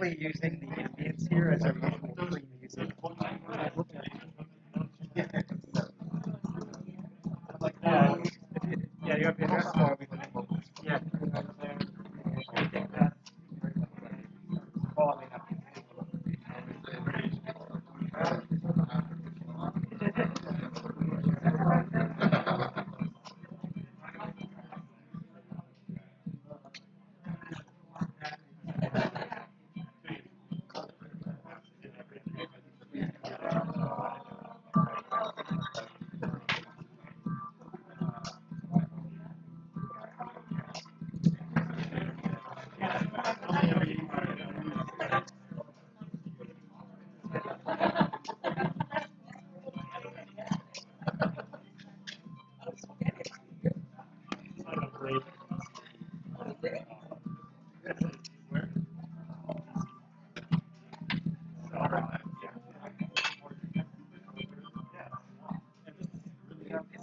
basically using the ambience here as our usual free music. Yeah, you have the address. Yeah.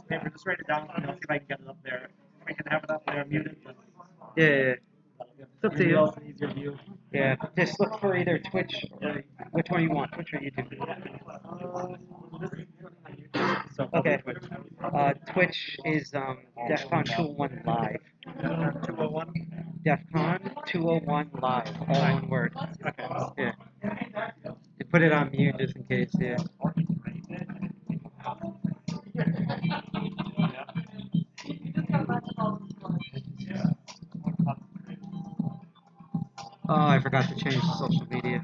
Paper, just write it down. See if I can get it up there. If I can have it up there muted. Yeah. It's up to you. An easier view. Yeah. Just look for either Twitch or which one you want, Twitch or YouTube. So Okay. Twitch is DEFCON 201 Live. 201. DEFCON 201 Live, all one word. Okay. Yeah. You put it on mute just in case. Yeah. Oh, I forgot to change the social media.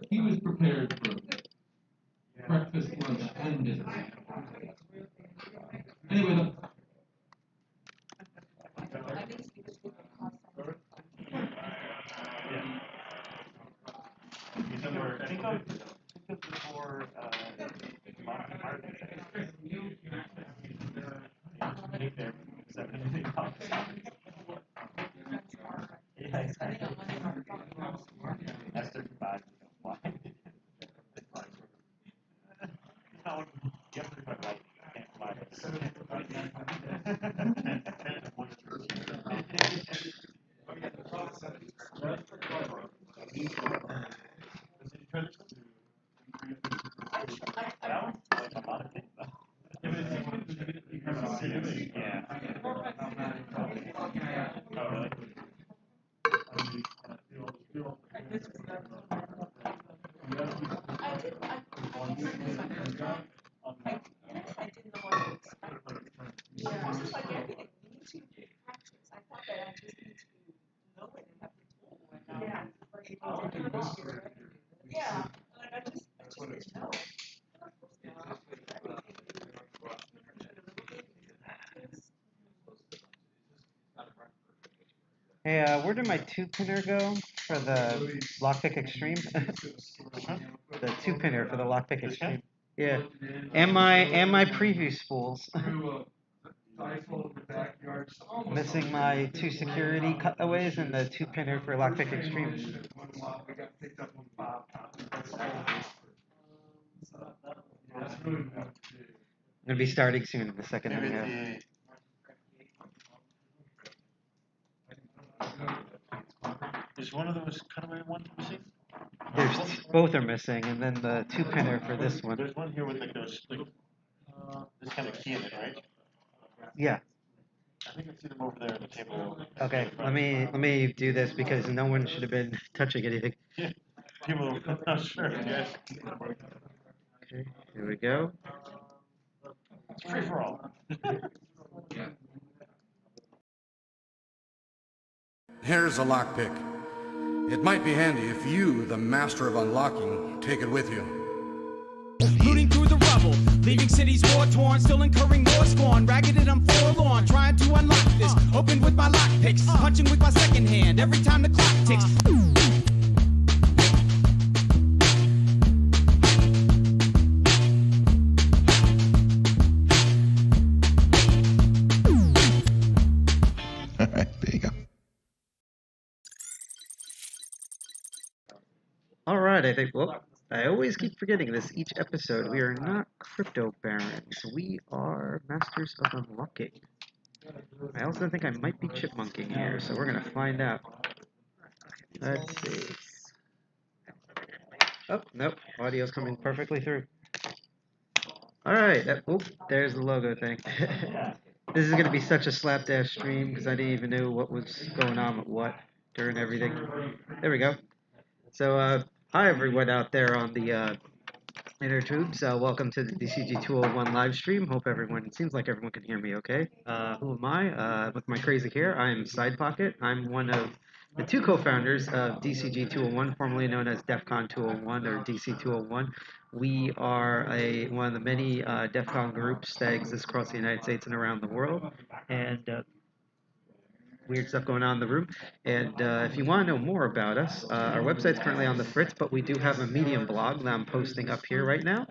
He was prepared for breakfast, lunch, and dinner. Anyway, Hey, where did my two-pinner go for the Lockpick Extreme? The two-pinner for the Lockpick Extreme. Yeah. And my preview spools. Missing my two security cutaways and the two-pinner for Lockpick Extreme. Gonna be starting soon in the second half. Is one of those cutaway ones missing? Both are missing, and then the two-pinner for this one. There's one here with like those, like, this kind of key in it, right? Yeah. I think I see them over there on the table. Okay. Let me do this because no one should have been touching anything. People, oh, sure, yes. Okay, here we go. It's free for all. Here's a lockpick. It might be handy if you, the master of unlocking, take it with you. Looting through the rubble, leaving cities war-torn, still incurring war scorn. Ragged and I'm forlorn, trying to unlock this. Open with my lockpicks, punching with my second hand every time the clock ticks. All right, there you go. All right, I think. Well, I always keep forgetting this each episode. We are not crypto barons. We are masters of unlocking. I also think I might be chipmunking here, so we're gonna find out. Let's see. Oh, nope. Audio's coming perfectly through. All right. Oop, there's the logo thing. This is gonna be such a slapdash stream because I didn't even know what was going on with what during everything. There we go. So, hi everyone out there on the inner tubes. Welcome to the DCG 201 live stream. Hope everyone, seems like everyone can hear me okay. Who am I? With my crazy hair, I'm Sidepocket. I'm one of the two co-founders of DCG 201, formerly known as DEF CON 201 or DC 201. We are one of the many DEF CON groups that exist across the United States and around the world. And weird stuff going on in the room. And if you want to know more about us, our website's currently on the fritz, but we do have a Medium blog that I'm posting up here right now.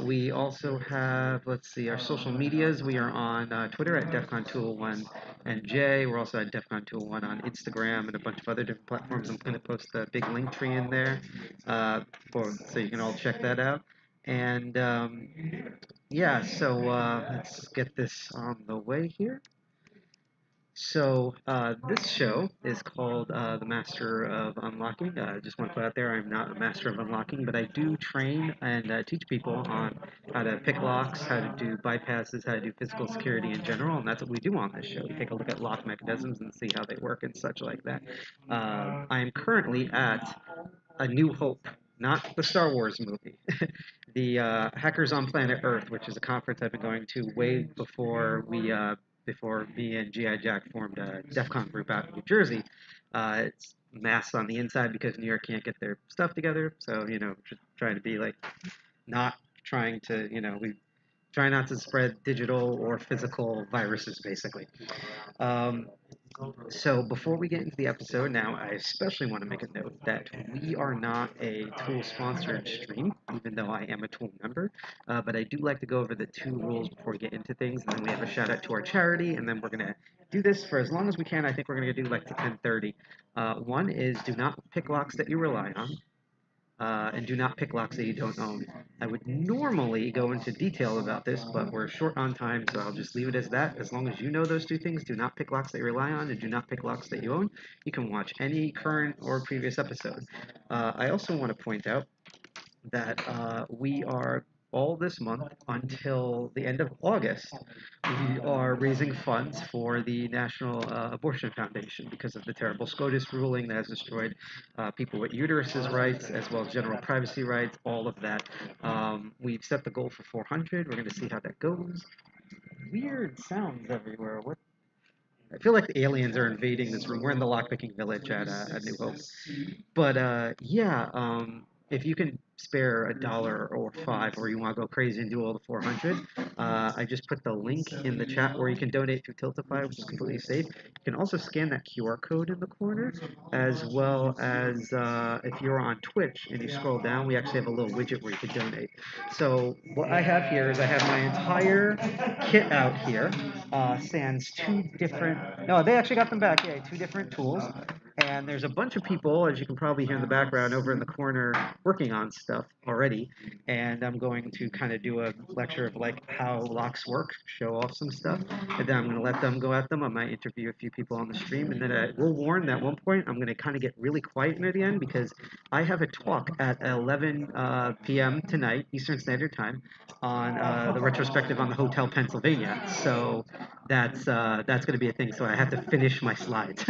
We also have, let's see, our social medias. We are on Twitter at DEFCON201 and J. We're also at DEFCON201 on Instagram and a bunch of other different platforms. I'm going to post a big link tree in there so you can all check that out. And yeah, so let's get this on the way here. So this show is called The Master of Unlocking. I just want to put out there, I'm not a master of unlocking, but I do train and teach people on how to pick locks, how to do bypasses, how to do physical security in general, and that's what we do on this show. We take a look at lock mechanisms and see how they work and such like that. I am currently at A New Hope, not the Star Wars movie. The Hackers on Planet Earth, which is a conference I've been going to way before before me and G.I. Jack formed a DEF CON group out in New Jersey. It's masked on the inside because New York can't get their stuff together. So, just trying to be like, not trying to, we try not to spread digital or physical viruses, basically. So before we get into the episode now, I especially want to make a note that we are not a Tool-sponsored stream, even though I am a Tool member. But I do like to go over the 2 rules before we get into things, and then we have a shout-out to our charity, and then we're going to do this for as long as we can. I think we're going to do like to 10:30. One is do not pick locks that you rely on. And do not pick locks that you don't own. I would normally go into detail about this, but we're short on time, so I'll just leave it as that. As long as you know those 2 things, do not pick locks that you rely on, and do not pick locks that you own. You can watch any current or previous episode. I also want to point out that we are all this month until the end of August, we are raising funds for the National Abortion Foundation because of the terrible SCOTUS ruling that has destroyed people with uteruses rights as well as general privacy rights, all of that. We've set the goal for 400. We're going to see how that goes. Weird sounds everywhere. What? I feel like the aliens are invading this room. We're in the Lockpicking Village at New Hope. But yeah, if you can spare $1 or $5, or you want to go crazy and do all the 400, I just put the link in the chat where you can donate through Tiltify, which is completely safe. You can also scan that QR code in the corner, as well as if you're on Twitch and you scroll down, we actually have a little widget where you can donate. So what I have here is I have my entire kit out here, sans 2 different, no, they actually got them back, yeah, 2 different tools. And there's a bunch of people, as you can probably hear in the background, over in the corner working on stuff already. And I'm going to kind of do a lecture of like how locks work, show off some stuff, and then I'm going to let them go at them. I might interview a few people on the stream, and then I will warn that at one point I'm going to kind of get really quiet near the end because I have a talk at 11 p.m. tonight, Eastern Standard Time, on the retrospective on the Hotel Pennsylvania. So that's going to be a thing. So I have to finish my slides.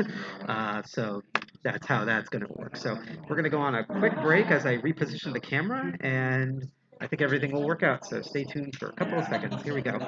So that's how that's going to work. So we're going to go on a quick break as I reposition the camera, and I think everything will work out. So stay tuned for a couple of seconds. Here we go.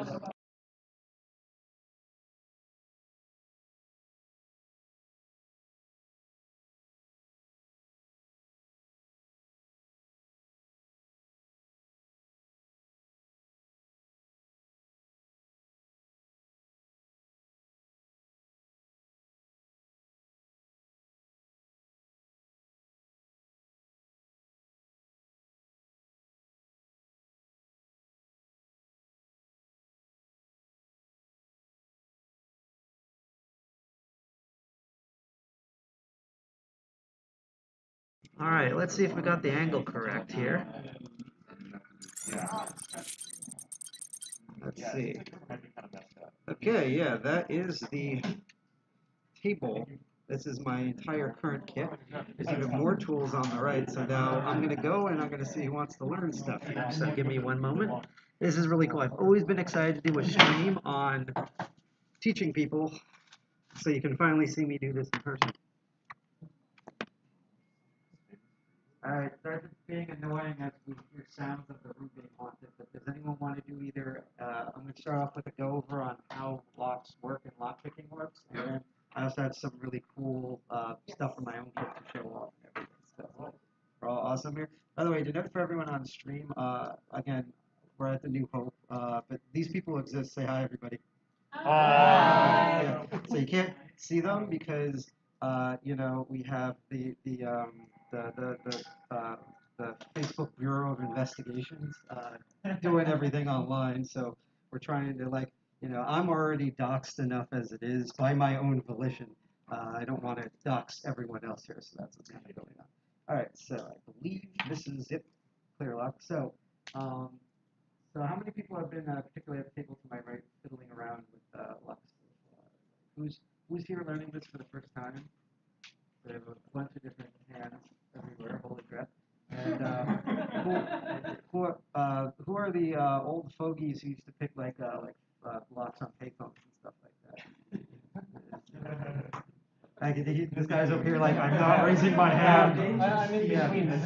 All right, let's see if we got the angle correct here. Let's see. Okay, yeah, that is the table. This is my entire current kit. There's even more tools on the right. So now I'm going to go and I'm going to see who wants to learn stuff here. So give me one moment. This is really cool. I've always been excited to do a stream on teaching people, so you can finally see me do this in person. Alright, sorry for being annoying as we hear sounds of the room being haunted, but does anyone want to do either, I'm going to start off with a go-over on how locks work and lockpicking works, and then I also have some really cool stuff from my own kit to show off and everything. So we're all awesome here. By the way, to note for everyone on stream, again, we're at the New Hope, but these people exist. Say hi, everybody. Hi. Yeah. So you can't see them because, you know, we have the Facebook Bureau of Investigations doing everything online. So we're trying to, like, you know, I'm already doxxed enough as it is by my own volition. I don't want to dox everyone else here, so that's what's kind of going on. All right, so I believe this is it, clear lock. So, so how many people have been particularly at the table to my right, fiddling around with locks? Who's here learning this for the first time? So we have a bunch of different hands everywhere. Holy crap! And who are the old fogies who used to pick like locks on payphones and stuff like that? This guy's over here like, I'm not raising my hand. I'm in between this.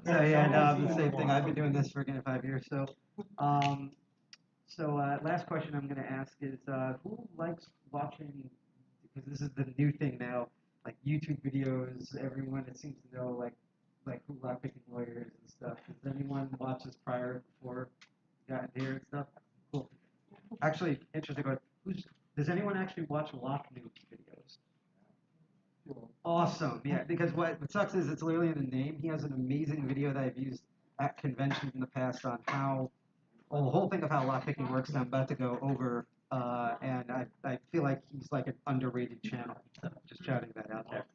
So yeah, no, the same thing. I've been doing this for 5 years. So, last question I'm going to ask is, who likes watching? Because this is the new thing now, like YouTube videos. Everyone, it seems to know like who lockpicking lawyers and stuff. Does anyone watch this prior before got here and stuff? Cool. Actually, interesting. But does anyone actually watch lock news videos? Awesome, yeah, because what sucks is it's literally in the name. He has an amazing video that I've used at conventions in the past on how, well, the whole thing of how lockpicking works, I'm about to go over, and I feel like he's like an underrated channel, so just shouting that out there.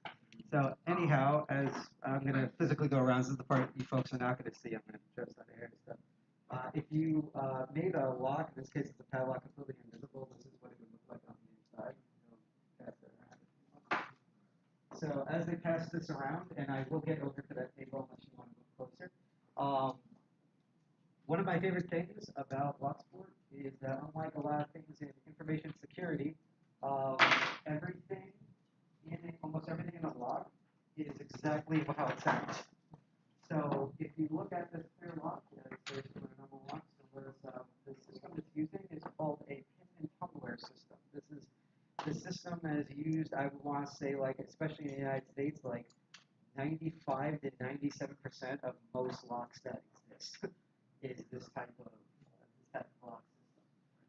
So anyhow, as I'm going to physically go around, this is the part you folks are not going to see. I'm going to show some air and stuff. If you made a lock, in this case it's a padlock completely invisible, this is what it would look like on the inside. So as they pass this around, and I will get over to that table unless you want to move closer. One of my favorite things about Locksport is that unlike a lot of things in information security, everything almost everything in a lock is exactly how it sounds. So if you look at this clear lock, there's number one. So the system it's using is called a pin and tumbler system. The system is used, I would want to say, like, especially in the United States, like 95 to 97% of most locks that exist is this type of lock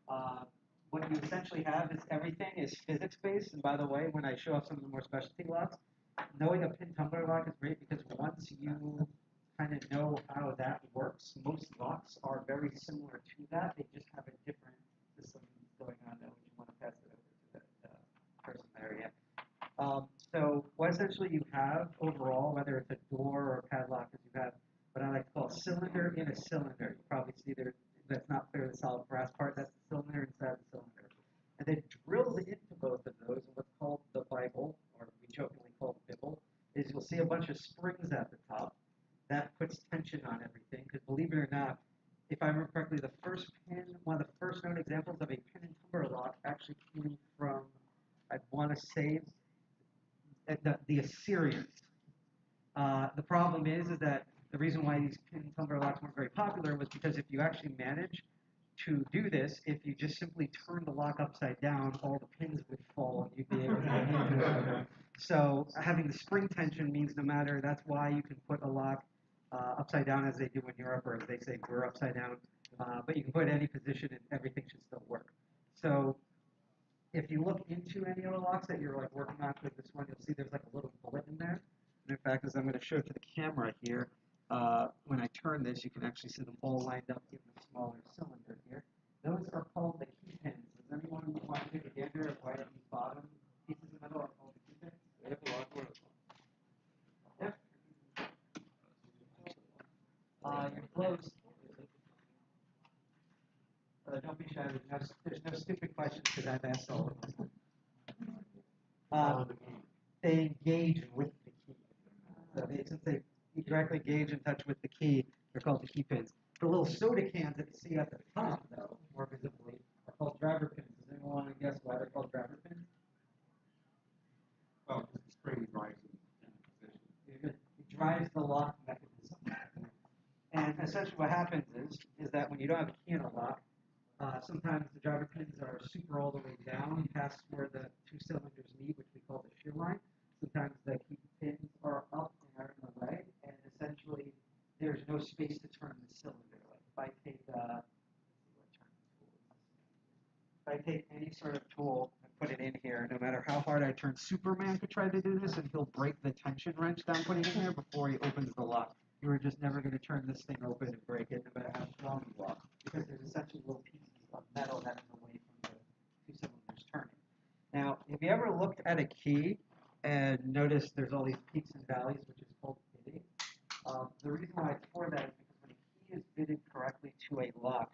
system. What you essentially have is everything is physics-based, and by the way, when I show off some of the more specialty locks, knowing a pin tumbler lock is great because once you kind of know how that works, most locks are very similar to that. They just have a different system going on there. Would you want to pass it over to that person there? Yeah. So what essentially you have overall, whether it's a door or a padlock, is you have what I like to call a cylinder in a cylinder. You probably see there, that's not clear, the solid brass part, that's the cylinder inside the cylinder. And then drilled into both of those, what's called the Bible, or we jokingly call it Bibble, is you'll see a bunch of springs at the top. That puts tension on everything, because believe it or not, if I remember correctly, the first pin, one of the first known examples of a pin and tumbler lock actually came from, I want to say, the Assyrians. The problem is that the reason why these pin tumbler locks weren't very popular was because if you actually manage to do this, if you just simply turn the lock upside down, all the pins would fall and you'd be able to get into it. So having the spring tension means no matter, that's why you can put a lock upside down as they do in Europe, or as they say, we're upside down. But you can put it in any position and everything should still work. So if you look into any of the locks that you're like working on with this one, you'll see there's like a little bullet in there. And in fact, as I'm going to show it to the camera here, when I turn this, you can actually see them all lined up in the smaller cylinder here. Those are called the key pins. Does anyone want to take a gander at why these bottom pieces of metal are called the key pins? Yep. You're close. Don't be shy. There's no stupid questions because I've asked all of them. They engage with the key. So since they directly engage in touch with the key, they're called the key pins. The little soda cans that you see at the top, though, more visibly, are called driver pins. Does anyone want to guess why they're called driver pins? Oh, the spring drives in position. It drives the lock mechanism. And essentially what happens is that when you don't have a key in a lock, sometimes the driver pins are super all the way down past where the two cylinders meet, which we call the shear line. Sometimes the key pins are up and are in the way, and essentially there's no space to turn the cylinder. Like if I take any sort of tool and put it in here, no matter how hard I turn, Superman could try to do this and he'll break the tension wrench that I'm putting in here before he opens the lock. You are just never going to turn this thing open and break it, no matter how strong you are, because there's essentially little pieces of metal that is away from the two cylinders turning. Now, have you ever looked at a key and noticed there's all these peaks and valleys, which is called bidding? The reason why it's for that is because when a key is bidded correctly to a lock,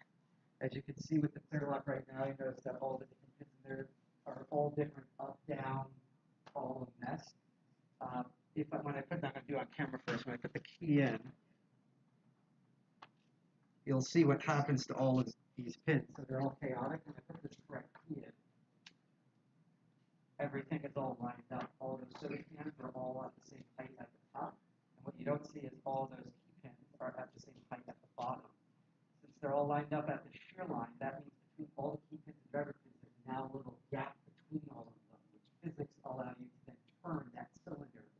as you can see with the clear lock right now, you notice that all the different pins in there are all different, up, down, all a mess. When I put that, I'm going to do it on camera first. When I put the key in, you'll see what happens to all of these pins. So they're all chaotic. When I put this correct key in, everything is all lined up. All those soda cans are all at the same height at the top. And what you don't see is all those key pins are at the same height at the bottom. Since they're all lined up at the shear line, that means between all the key pins and driver pins, there's now a little gap between all of them, which physics allow you to then turn that cylinder inside.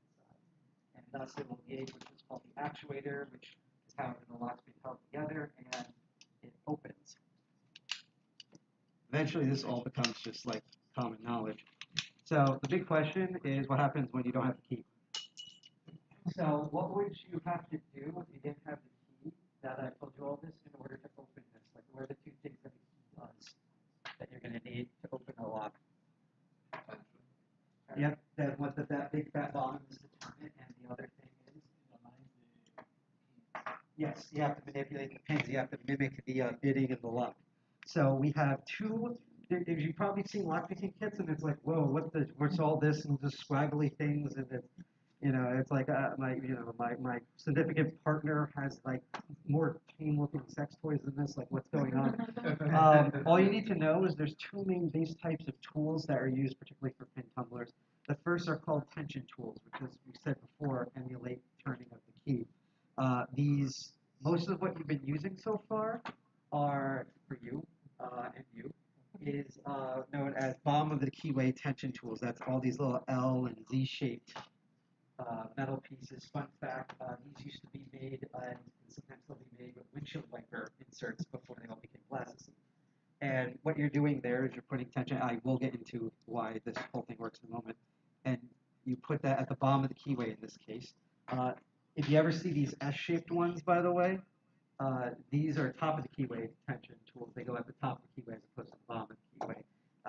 And thus it will engage, which is called the actuator, which is how the lock's being held together, and it opens. Eventually, this all becomes just like common knowledge. So the big question is, what happens when you don't have the key? So what would you have to do if you didn't have the key? Now that I told you all this, in order to open this, like what are the two things that the key does that you're going to need to open a lock? Yep, that big fat bottom is to turn it, and the other thing is, yes, you have to manipulate the pins. You have to mimic the bidding of the lock. So we have two. You've probably seen lockpicking kits, and it's like, whoa, what's all this and just swaggly things, and it's like my significant partner has like more tame-looking sex toys than this. Like, what's going on? All you need to know is there's two main base types of tools that are used particularly for pin tumblers. The first are called tension tools, which, as we said before, emulate turning of the key. Most of what you've been using so far are for you and you. Is known as bottom of the keyway tension tools. That's all these little L and Z-shaped metal pieces. Fun fact, these used to be made, and sometimes they'll be made with windshield wiper inserts before they all became plastic. And what you're doing there is you're putting tension. I will get into why this whole thing works in a moment. And you put that at the bottom of the keyway in this case. If you ever see these S-shaped ones, by the way, these are top of the keyway tension tools. They go at the top of the keyway as opposed to the bottom of the keyway.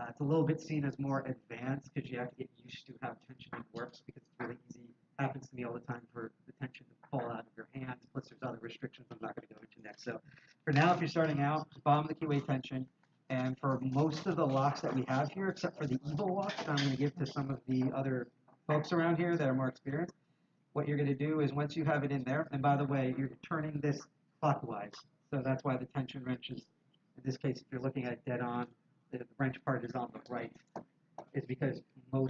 It's a little bit seen as more advanced because you have to get used to how tensioning works, because it's really easy. Happens to me all the time for the tension to fall out of your hands. Plus, there's other restrictions I'm not going to go into next. So for now, if you're starting out, bottom of the keyway tension. And for most of the locks that we have here, except for the evil locks that I'm going to give to some of the other folks around here that are more experienced, what you're going to do is once you have it in there, and by the way, you're turning this clockwise. So that's why the tension wrench is, in this case, if you're looking at it dead on, the wrench part is on the right, is because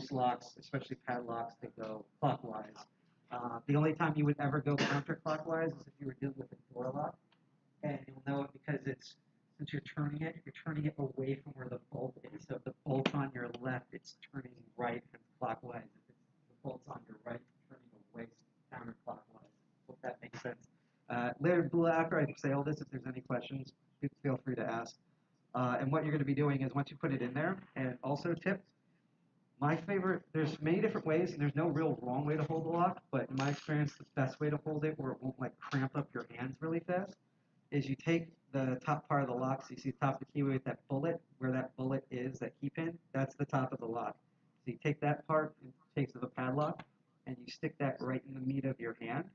most locks, especially padlocks, they go clockwise. The only time you would ever go counterclockwise is if you were dealing with a door lock, and you'll know it because since you're turning it away from where the bolt is. So if the bolt's on your left, it's turning right and clockwise. If the bolt's on your right, it's turning away counterclockwise. Hope that makes sense. Later, after I say all this, if there's any questions, feel free to ask. And what you're going to be doing is once you put it in there, and also tips, my favorite, there's many different ways, and there's no real wrong way to hold the lock, but in my experience, the best way to hold it where it won't like cramp up your hands really fast is you take the top part of the lock, so you see the top of the keyway with that bullet, where that bullet is, that key pin, that's the top of the lock. So you take that part in case of the padlock, and you stick that right in the meat of your hand,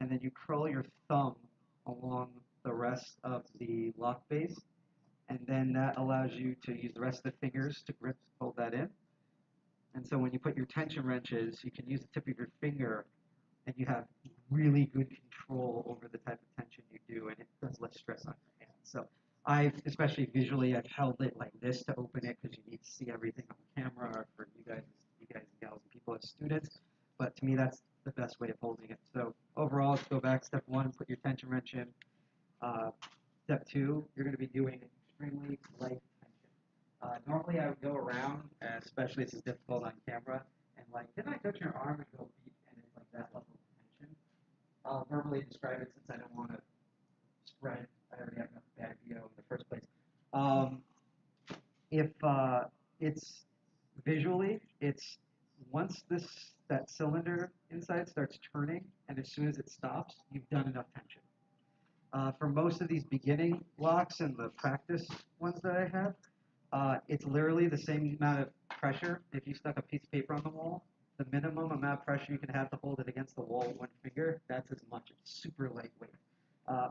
and then you curl your thumb along the rest of the lock base, and then that allows you to use the rest of the fingers to grip, hold that in. And so when you put your tension wrenches, you can use the tip of your finger, and you have really good control over the type of tension you do, and it does less stress on your hands. So especially visually, I've held it like this to open it because you need to see everything on camera, or for you guys and gals and people as students. But to me, that's the best way of holding it. So overall, let's go back. Step 1, put your tension wrench in. Step 2, you're going to be doing extremely light tension. Normally, I would go around, especially this is difficult on camera, and like, didn't I touch your arm and go beep, and it's like that level of tension. I'll verbally describe it since I don't want to spread. I already have enough bad VO in the first place. If it's visually, it's once that cylinder inside starts turning, and as soon as it stops, you've done enough tension. For most of these beginning locks and the practice ones that I have, it's literally the same amount of pressure. If you stuck a piece of paper on the wall, the minimum amount of pressure you can have to hold it against the wall with one finger, that's as much. It's super lightweight.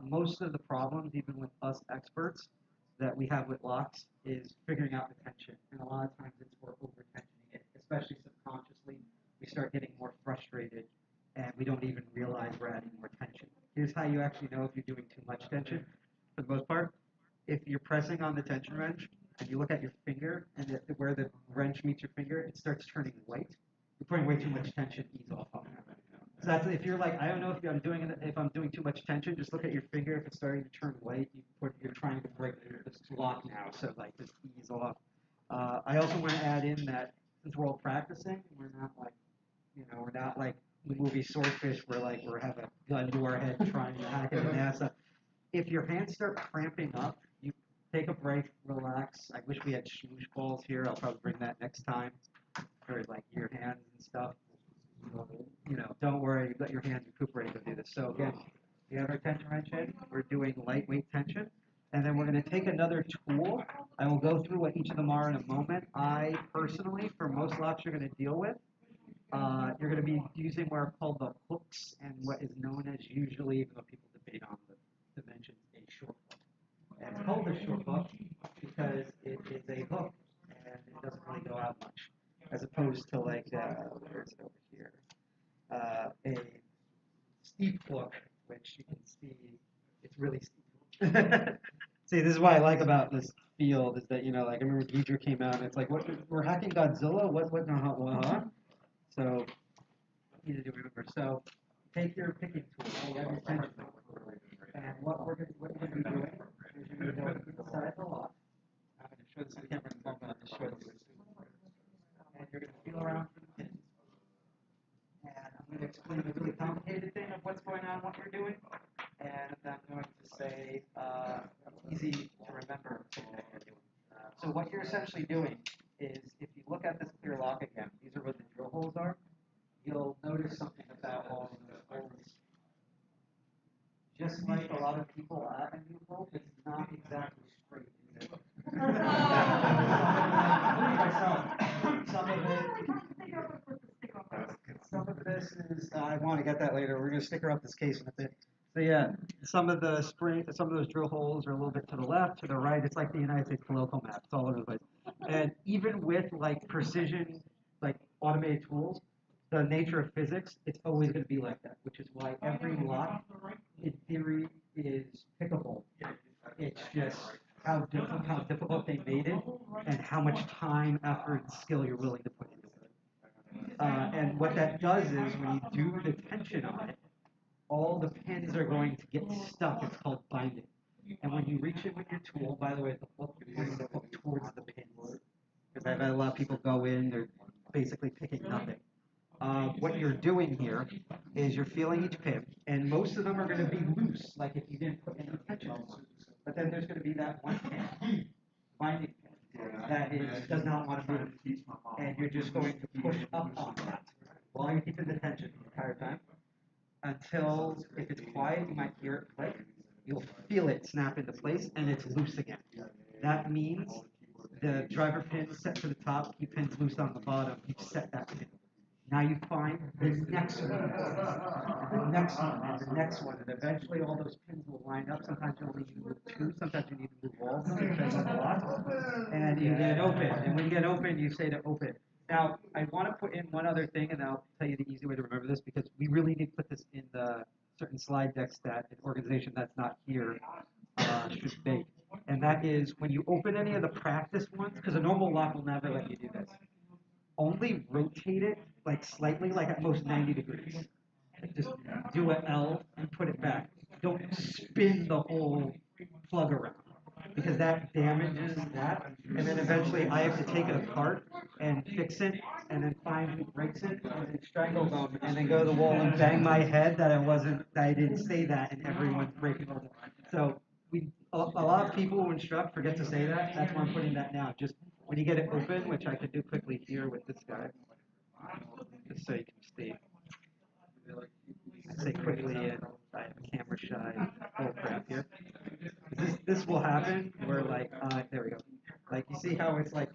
Most of the problems, even with us experts, that we have with locks is figuring out the tension. And a lot of times it's we're over-tensioning it, especially subconsciously. We start getting more frustrated, and we don't even realize we're adding more tension. Here's how you actually know if you're doing too much tension. For the most part, if you're pressing on the tension wrench and you look at your finger and where the wrench meets your finger, it starts turning white. You're putting way too much tension. Ease off on that. So that's if you're like, I don't know if I'm doing too much tension. Just look at your finger. If it's starting to turn white, you're trying to break this lock now. So like, just ease off. I also want to add in that since we're all practicing, we're not like the movie Swordfish, where like we're having a gun to our head trying to hack it in NASA. If your hands start cramping up, you take a break, relax. I wish we had smoosh balls here. I'll probably bring that next time for like your hands and stuff. Don't worry, let your hands recuperate to do this. So again, we have our tension wrench in. We're doing lightweight tension. And then we're going to take another tool. I will go through what each of them are in a moment. I personally, for most locks you're going to deal with, you're going to be using what are called the hooks and what is known as usually, even though people debate on the dimensions, a short hook. And it's called a short hook because it is a hook and it doesn't really go out much, as opposed to like, where is it over here? A steep hook, which you can see, it's really steep. See, this is what I like about this field is that, like, I remember Deidre came out and it's like, what, we're hacking Godzilla? What, huh? So, you need to remember. So, take your picking tool, you have your tension tool, and what you're going to be doing is you're going to go inside the lock. I'm going to show this on camera in a moment, I'll just show this. And you're going to feel around for the pins. And I'm going to explain the really complicated thing of what's going on, what you're doing. And I'm going to say easy to remember thing that you're doing. So what you're essentially doing is, if you look at this clear lock again, these are where the drill holes are. You'll notice something about all of those holes. Just like a lot of people at a new hole, it's not exactly straight. Is it? Some of this is, I want to get that later. We're going to sticker up this case in a bit. So yeah, some of those drill holes are a little bit to the left, to the right. It's like the United States political map. It's all over the place. And even with like precision, like automated tools, the nature of physics, it's always going to be like that, which is why every lock, in theory, is pickable. It's just how difficult they made it and how much time, effort, and skill you're willing to put into it. And what that does is when you do the tension on it, all the pins are going to get stuck. It's called binding. And when you reach it with your tool, by the way, the hook, you're pointing the hook towards the pins. Because I've had a lot of people go in, they're basically picking nothing. What you're doing here is you're feeling each pin, and most of them are going to be loose, like if you didn't put any tension on them. But then there's going to be that one pin, binding pin, that does not want to move. And you're just going to push up on that while you're keeping the tension the entire time. Until, if it's quiet, you might hear it click. You'll feel it snap into place, and it's loose again. That means the driver pin is set to the top, key pin's loose on the bottom. You've set that pin. Now you find the next one, and the next one, and the next one, and eventually all those pins will line up. Sometimes you only need to move two, sometimes you need to move all of them, depends on the lot. And you get open, and when you get open, you say to open. Now, I want to put in one other thing, and I'll tell you the easy way to remember this, because we really need to put this in the certain slide decks that an organization that's not here should make. And that is when you open any of the practice ones, because a normal lock will never let you do this. Only rotate it like slightly, like at most 90 degrees. Like just do an L and put it back. Don't spin the whole plug around, because that damages that. And then eventually I have to take it apart and fix it, and then find who breaks it, and then strangle them, and then go to the wall and bang my head that I didn't say that, and everyone's breaking all that. So a lot of people who instruct forget to say that. That's why I'm putting that now. Just when you get it open, which I could do quickly here with this guy, just so you can see. I say quickly, and I have a camera shy. Oh crap here. This will happen where like there we go. Like you see how it's like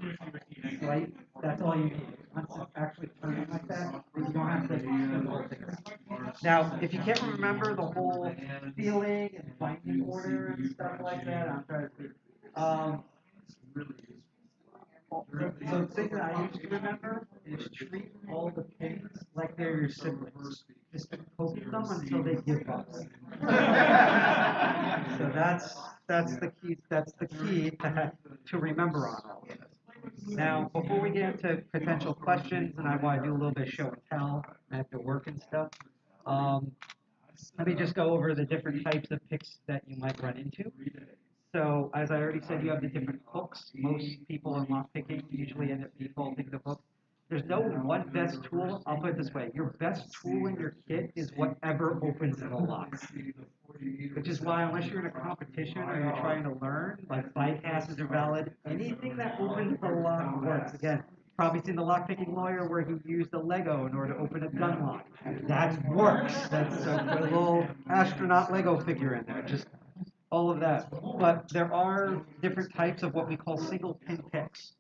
slight. That's all you need. Once it's actually turning like that, then you don't have to do the whole thing. Now, if you can't remember the whole feeling and binding order and stuff like that, I'm trying to see. So the thing that I used to remember is treat all the pins like they're your siblings. Just poke them until they give up. So that's the key. That's the key to remember on all of this. Now, before we get into potential questions, and I want to do a little bit of show and tell after work and stuff, let me just go over the different types of picks that you might run into. So, as I already said, you have the different hooks. Most people in lockpicking usually end up defaulting to hooks. There's no one best tool. I'll put it this way. Your best tool in your kit is whatever opens the lock. Which is why, unless you're in a competition or you're trying to learn, like bypasses are valid. Anything that opens the lock works. Again, probably seen the lockpicking lawyer where he used a Lego in order to open a gun lock. That works. That's a little astronaut Lego figure in there. Just all of that. But there are different types of what we call single pin picks.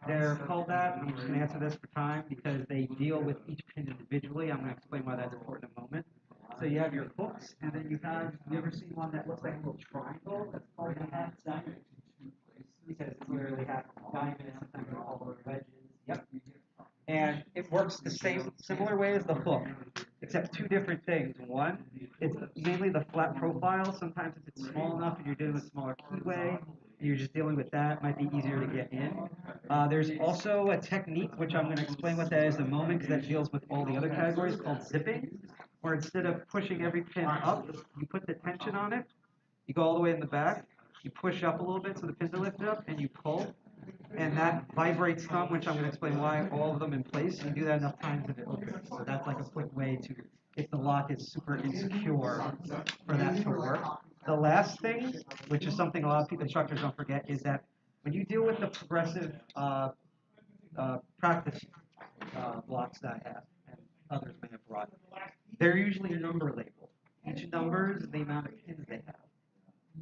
They're called that. I'm just going to answer this for time because they deal with each pin individually. I'm going to explain why that's important in a moment. So you have your hooks, and then you ever seen one that looks like a little triangle? That's called a half diamond. Because it's literally half diamond, sometimes they're all over wedges. Yep. And it works the similar way as the hook, except two different things. One, it's mainly the flat profile. Sometimes if it's small enough and you're doing a smaller keyway, and you're just dealing with that, it might be easier to get in. There's also a technique, which I'm going to explain what that is in a moment, because that deals with all the other categories, called zipping, where instead of pushing every pin up, you put the tension on it, you go all the way in the back, you push up a little bit so the pins are lifted up, and you pull, and that vibrates some, which I'm going to explain why, all of them in place. You do that enough times and it opens. So that's like a quick way to, if the lock is super insecure, for that to work. The last thing, which is something a lot of people, instructors don't forget, is that when you deal with the progressive practice blocks that I have, and others may have brought, they're usually number labeled. Each number is the amount of pins they have.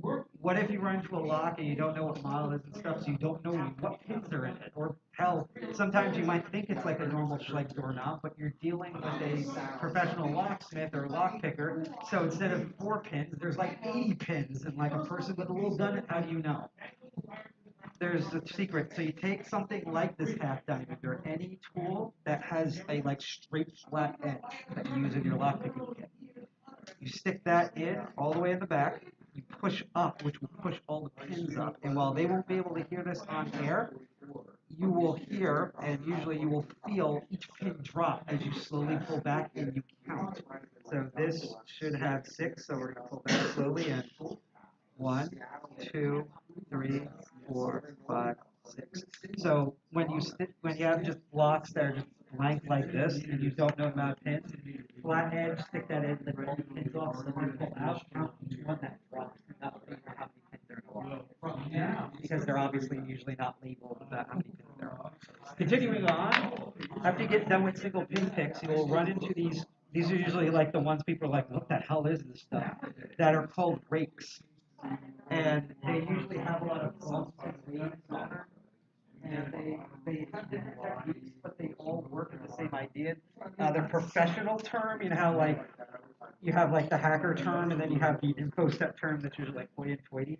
What if you run into a lock and you don't know what model it is and stuff, so you don't know what pins are in it? Or hell, sometimes you might think it's like a normal Schleich doorknob, but you're dealing with a professional locksmith or lock picker, so instead of 4 pins, there's like 80 pins, and like a person with a little gun, how do you know? There's a secret. So you take something like this half diamond or any tool that has a like straight flat edge that you use in your lockpicking kit. You stick that in all the way in the back. You push up, which will push all the pins up. And while they won't be able to hear this on air, you will hear, and usually you will feel each pin drop as you slowly pull back and you count. So this should have 6, so we're going to pull back slowly and 1, 2, 3, 4, 5, 6. So when you have just blocks that are just blank like this, and you don't know the amount of pins, flat edge, stick that in, then pull the pins off, so then pull out, count each one that drops, and not figure how many pins there are. Because they're obviously usually not labeled about how many pins there are. Continuing on, after you get done with single pin picks, you will run into these. These are usually like the ones people are like, what the hell is this stuff? That are called rakes. And they usually have a lot of bumps and waves on them. And they have different techniques, but they all work with the same idea. The professional term, you know how like you have like the hacker term, and then you have the InfoSec term that's usually like hoity-toity.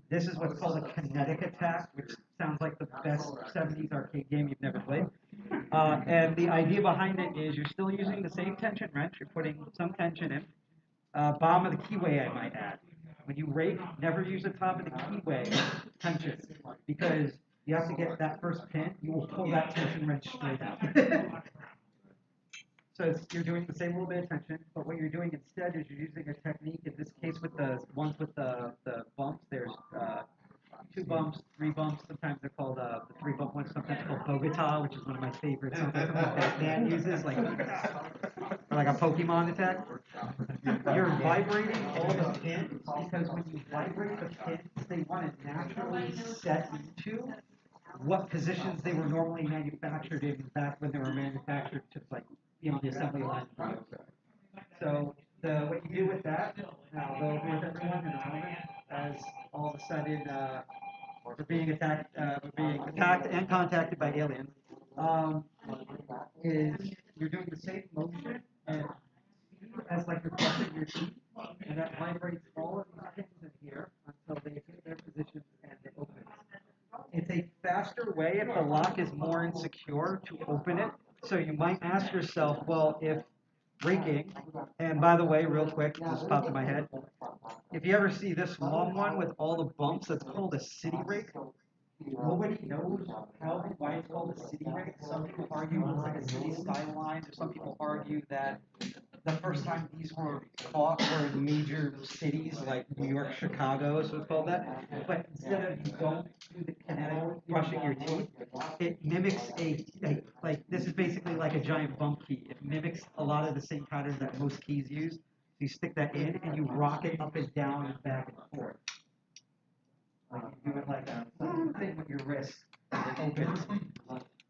This is what's called a kinetic attack, which sounds like the best 70s arcade game you've never played. And the idea behind it is you're still using the same tension wrench. You're putting some tension in. Bottom of the keyway, I might add. When you rake, never use the top of the keyway tension, because you have to get that first pin. You will pull that tension wrench straight out. So you're doing the same little bit of tension, but what you're doing instead is you're using a technique. In this case, with the ones with the bumps, there's 2 bumps, 3 bumps. Sometimes they're called the 3 bump ones. Sometimes called Bogota, which is one of my favorites. Something like Batman uses, like a Pokemon attack. You're vibrating all the pins because when you vibrate the pins, they want to naturally set into what positions they were normally manufactured in back when they were manufactured to like the assembly line. So what you do with that, now I'll go over with everyone in a moment, as all of a sudden we're being attacked and contacted by aliens, is you're doing the same motion and as like you're brushing your teeth, and that vibrates all of these pins in here until they hit their positions and it opens. It's a faster way if the lock is more insecure to open it. So you might ask yourself, well, if raking, and by the way, real quick, just popped in my head, if you ever see this long one with all the bumps, that's called a city rake. Nobody knows why it's called a city rake. Some people argue it's like a city skyline, or some people argue that the first time these were caught were in major cities like New York, Chicago, so it's called that. But instead of you don't do the kinetic brushing your teeth, it mimics like this is basically like a giant bump key. It mimics a lot of the same patterns that most keys use. You stick that in and you rock it up and down and back and forth. Like you do it like a thing with your wrist. It opens.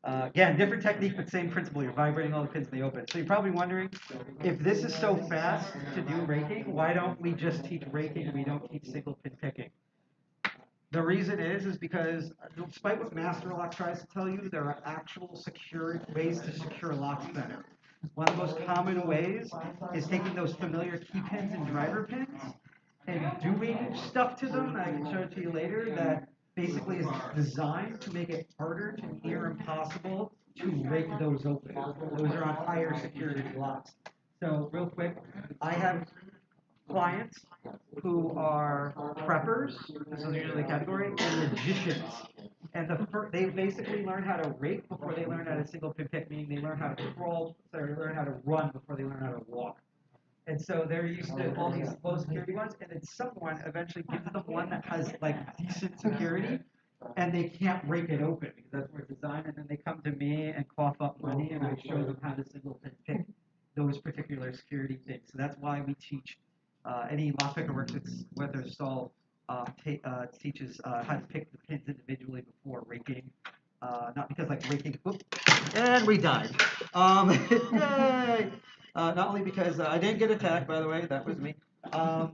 Again, different technique, but same principle. You're vibrating all the pins and they open. So you're probably wondering, if this is so fast to do raking, why don't we just teach raking and we don't teach single pin picking? The reason is because despite what Master Lock tries to tell you, there are actual secure ways to secure locks better. One of the most common ways is taking those familiar key pins and driver pins and doing stuff to them, I can show it to you later, that basically is designed to make it harder to near impossible to rake those open. Those are on higher security locks. So real quick, I have clients who are preppers, this is usually the category, and magicians. And they basically learn how to rake before they learn how to single pin pick, meaning they learn how to learn how to run before they learn how to walk. And so they're used to all these low security ones, and then someone eventually gives them one that has like decent security, and they can't rake it open because that's where it's designed. And then they come to me and cough up money, and I show them how to single pin pick those particular security things. So that's why we teach any lockpicker works with their stall teaches how to pick the pins individually before raking. Not because like raking, whoop, and we died. Yay! Not only because I didn't get attacked, by the way, that was me. By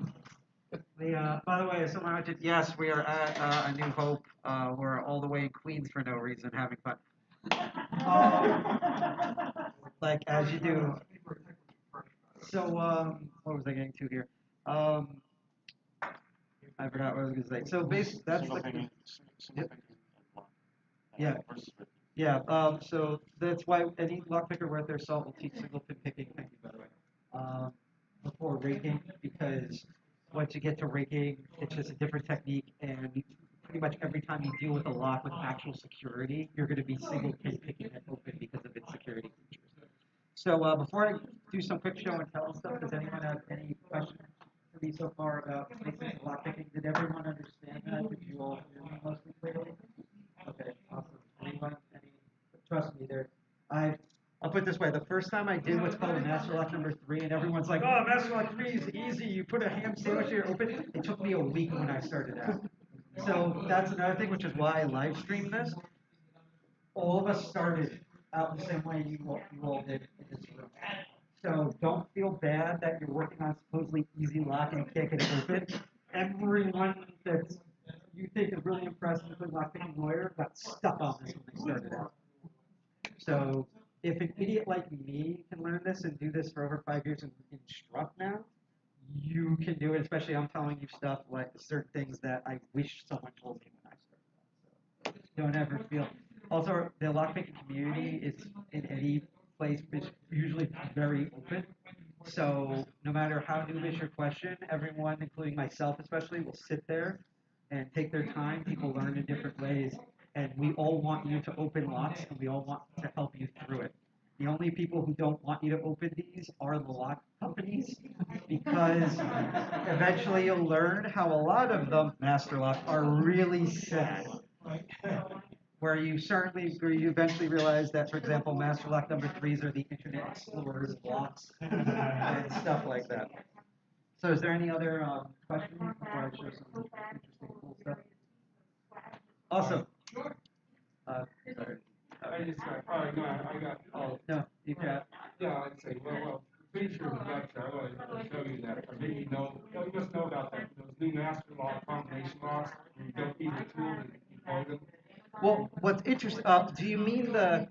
the way, someone mentioned, yes, we are at A New Hope. We're all the way in Queens for no reason, having fun. Like, as you do. So, what was I getting to here? I forgot what I was going to say. So, basically, that's like... Yeah. Yeah, so that's why any lockpicker worth their salt will teach single pin picking, thank you by the way, before raking, because once you get to raking, it's just a different technique, and pretty much every time you deal with a lock with actual security, you're going to be single pin picking it open because of its security features. So before I do some quick show and tell stuff, does anyone have any questions for me so far about basics of lockpicking? Did everyone understand that? Did you all hear me mostly clearly? Okay, awesome. Anyone? Trust me, I'll put it this way. The first time I did what's called a master lock number 3, and everyone's like, oh, master lock 3 is easy. You put a ham sandwich here, open. It took me a week when I started out. So that's another thing, which is why I live stream this. All of us started out the same way you all did in this room. So don't feel bad that you're working on supposedly easy lock and you can't get it open. Everyone that you think is really impressive with Lockpicking Lawyer got stuck on this when they started out. So if an idiot like me can learn this and do this for over 5 years and instruct now, you can do it. Especially I'm telling you stuff like certain things that I wish someone told me when I started out. So don't ever feel. Also, the lockpicking community is in any place is usually very open. So no matter how noobish your question, everyone, including myself especially, will sit there and take their time. People learn in different ways. And we all want you to open locks, and we all want to help you through it. The only people who don't want you to open these are the lock companies, because eventually you'll learn how a lot of them, master lock, are really sad. Where you eventually realize that, for example, master lock number 3s are the Internet Explorer's of locks and stuff like that. So is there any other questions before I show some interesting cool stuff? Awesome. Sorry. I just got, I got, No, you got. yeah, I'd say, well, feature of the lecture, I want to show you that, or maybe you must know about that, those new master lock combination locks, where you don't need a tool and you code them. Well, what's interesting, do you mean the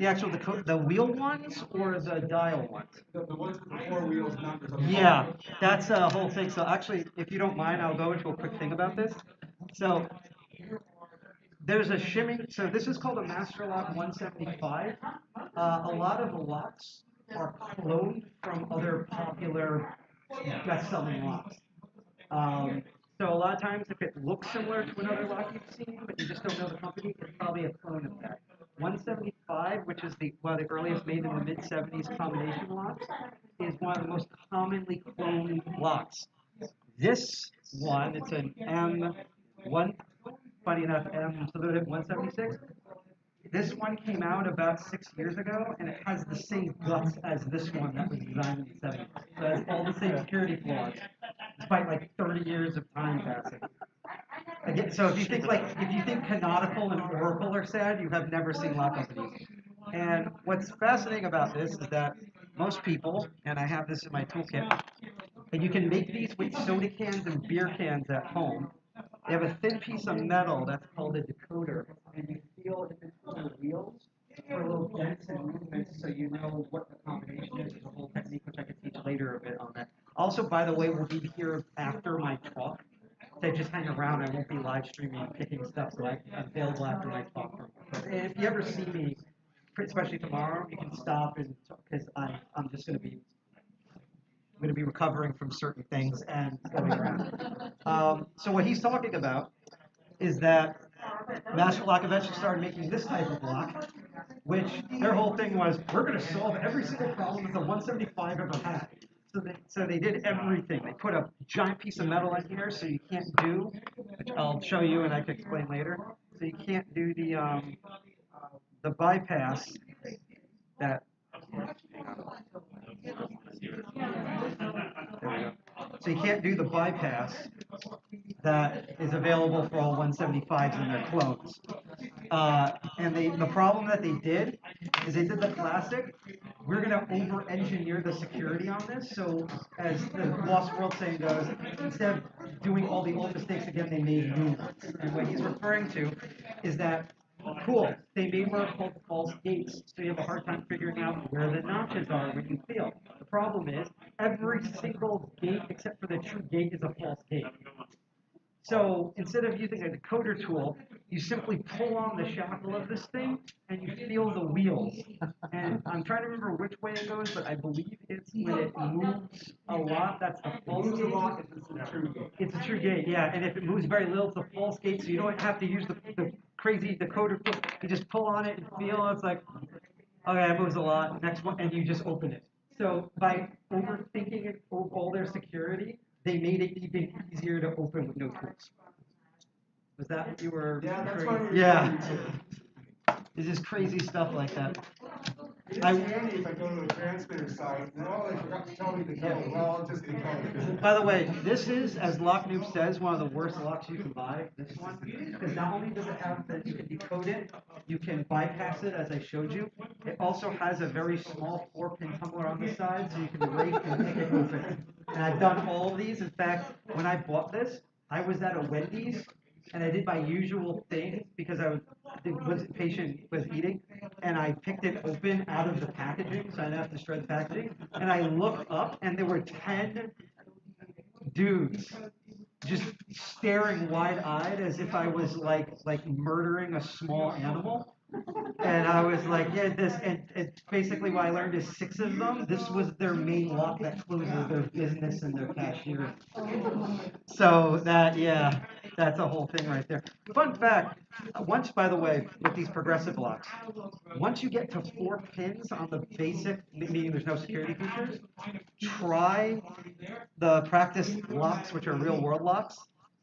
actual, the wheel ones or the dial ones? The ones with the 4 wheels, numbers on the Yeah, bottom. that's a whole thing. So actually, if you don't mind, I'll go into a quick thing about this. So there's a shimming, so this is called a Master Lock 175. A lot of the locks are cloned from other popular best-selling locks. So a lot of times, if it looks similar to another lock you've seen, but you just don't know the company, it's probably a clone of that. 175, which is one of the earliest made in the mid-70s combination locks, is one of the most commonly cloned locks. This one, it's an M1, funny enough, M176. This one came out about 6 years ago, and it has the same guts as this one that was designed in the 70s. So it has all the same security flaws, despite like 30 years of time passing. Again, so if you think Canonical and Oracle are sad, you have never seen lock companies. And what's fascinating about this is that most people, and I have this in my toolkit, and you can make these with soda cans and beer cans at home. They have a thin piece of metal that's called a decoder, and you feel in between the wheels for little dents and movements so you know what the combination is. There's a whole technique which I can teach later a bit on that. Also, by the way, we'll be here after my talk. So just hang around. I won't be live streaming and picking stuff, so I'm available after my talk. And if you ever see me, especially tomorrow, you can stop and talk, because I'm just going to be recovering from certain things and going around. So what he's talking about is that Master Lock eventually started making this type of lock, which their whole thing was, we're going to solve every single problem that the 175 ever had. So they did everything. They put a giant piece of metal in here, so you can't do, which I'll show you and I can explain later. So you can't do the bypass that. So you can't do the bypass that is available for all 175s and their clones. And the problem that they did is they did the classic. We're going to over-engineer the security on this. So as the Lost World saying goes, instead of doing all the old mistakes again, they made new ones. And what he's referring to is that, cool, they made what are called false gates. So you have a hard time figuring out where the notches are when you fail. The problem is every single gate except for the true gate is a false gate. So instead of using a decoder tool, you simply pull on the shackle of this thing and you feel the wheels. And I'm trying to remember which way it goes, but I believe it's when it moves a lot, that's the false Moves a gate. lot if it's a true gate. It's a true gate, yeah. And if it moves very little, it's a false gate, so you don't have to use the crazy decoder tool. You just pull on it and feel, it's like, okay, it moves a lot, next one, and you just open it. So by overthinking it, all their security, they made it even easier to open with no tools. Was that what you were? Yeah, that's referring- what I'm Yeah. referring to. It's just crazy stuff like that. It's handy if I go to the transmitter site, and oh, they forgot to tell me the code. Well, I'll just decode it. By the way, this is, as LockNoob says, one of the worst locks you can buy. This one, because not only does it have that you can decode it, you can bypass it, as I showed you. It also has a very small 4-pin tumbler on the side, so you can rake and make it open. And I've done all of these. In fact, when I bought this, I was at a Wendy's, and I did my usual thing because was patient was eating, and I picked it open out of the packaging, so I didn't have to shred the packaging. And I looked up, and there were 10 dudes just staring wide-eyed as if I was like murdering a small animal. And I was like, yeah, this, and basically what I learned is 6 of them, this was their main lock that closes their business and their cashier. So that, yeah, that's a whole thing right there. Fun fact, once, by the way, with these progressive locks, once you get to 4 pins on the basic, meaning there's no security features, try the practice locks, which are real world locks.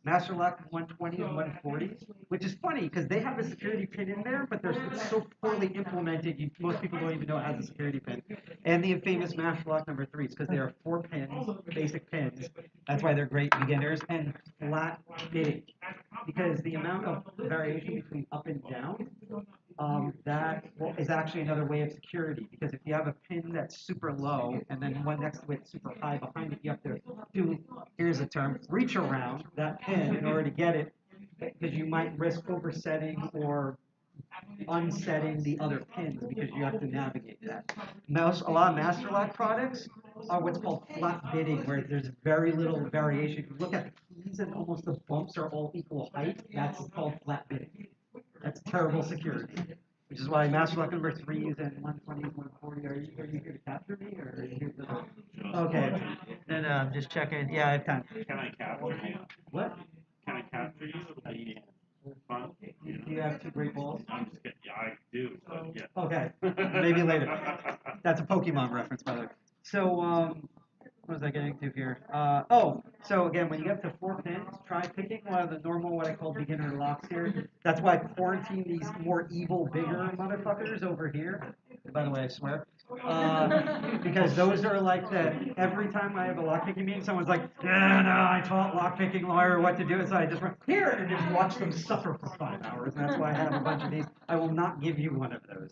Master Lock 120 and 140, which is funny because they have a security pin in there, but it's so poorly implemented, most people don't even know it has a security pin. And the infamous Master Lock number 3s, because they are 4 pins, basic pins. That's why they're great beginners, and flat bidding. Because the amount of variation between up and down, that is actually another way of security. Because if you have a pin that's super low and then one next to it super high behind it, you have to do, here's a term, reach around that pin in order to get it, because you might risk oversetting or unsetting the other pins because you have to navigate that. A lot of Master Lock products are what's called flat bidding, where there's very little variation. If you look at the keys and almost the bumps are all equal height, that's called flat bidding. That's terrible security. Which is why Master Lock number 3s and 120s, 140, are you here to capture me, or are you here to... Okay, then just checking. Yeah, I have time. Can I capture you? What? Can I capture you? It'll be fun. Do you have 2 great balls? I'm just kidding. Yeah, I do, but yeah. Okay, maybe later. That's a Pokemon reference, by the way. So, what was I getting to here? So again, when you get to 4 pins, try picking one of the normal, what I call beginner locks here. That's why I quarantine these more evil, bigger motherfuckers over here. By the way, I swear. Because those are like every time I have a lockpicking meeting, someone's like, yeah, no, I taught lockpicking lawyer what to do. So I just went here and just watch them suffer for 5 hours. And that's why I have a bunch of these. I will not give you one of those.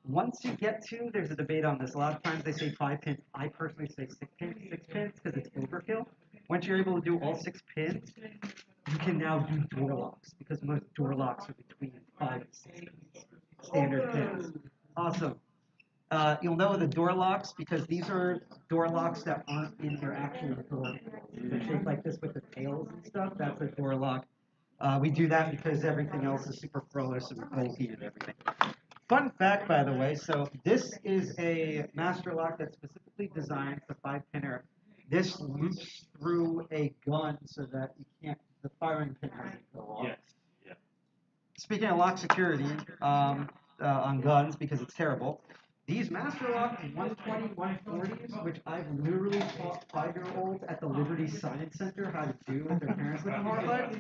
Once you get to, there's a debate on this. A lot of times they say 5 pins. I personally say 6 pins because it's overkill. Once you're able to do all 6 pins, you can now do door locks because most door locks are between 5 and 6 pins. Standard pins. Awesome. You'll know the door locks because these are door locks that aren't in their actual door. They're shaped like this with the tails and stuff. That's a door lock. We do that because everything else is super flawless and bulky and everything. Fun fact, by the way, so this is a master lock that's specifically designed for 5-pinner. This loops through a gun so that the firing pin doesn't go off. Yes. Yeah. Speaking of lock security on guns, because it's terrible, these Master Lock 120, 140s, which I've literally taught 5-year-olds at the Liberty Science Center how to do with their parents living hard life,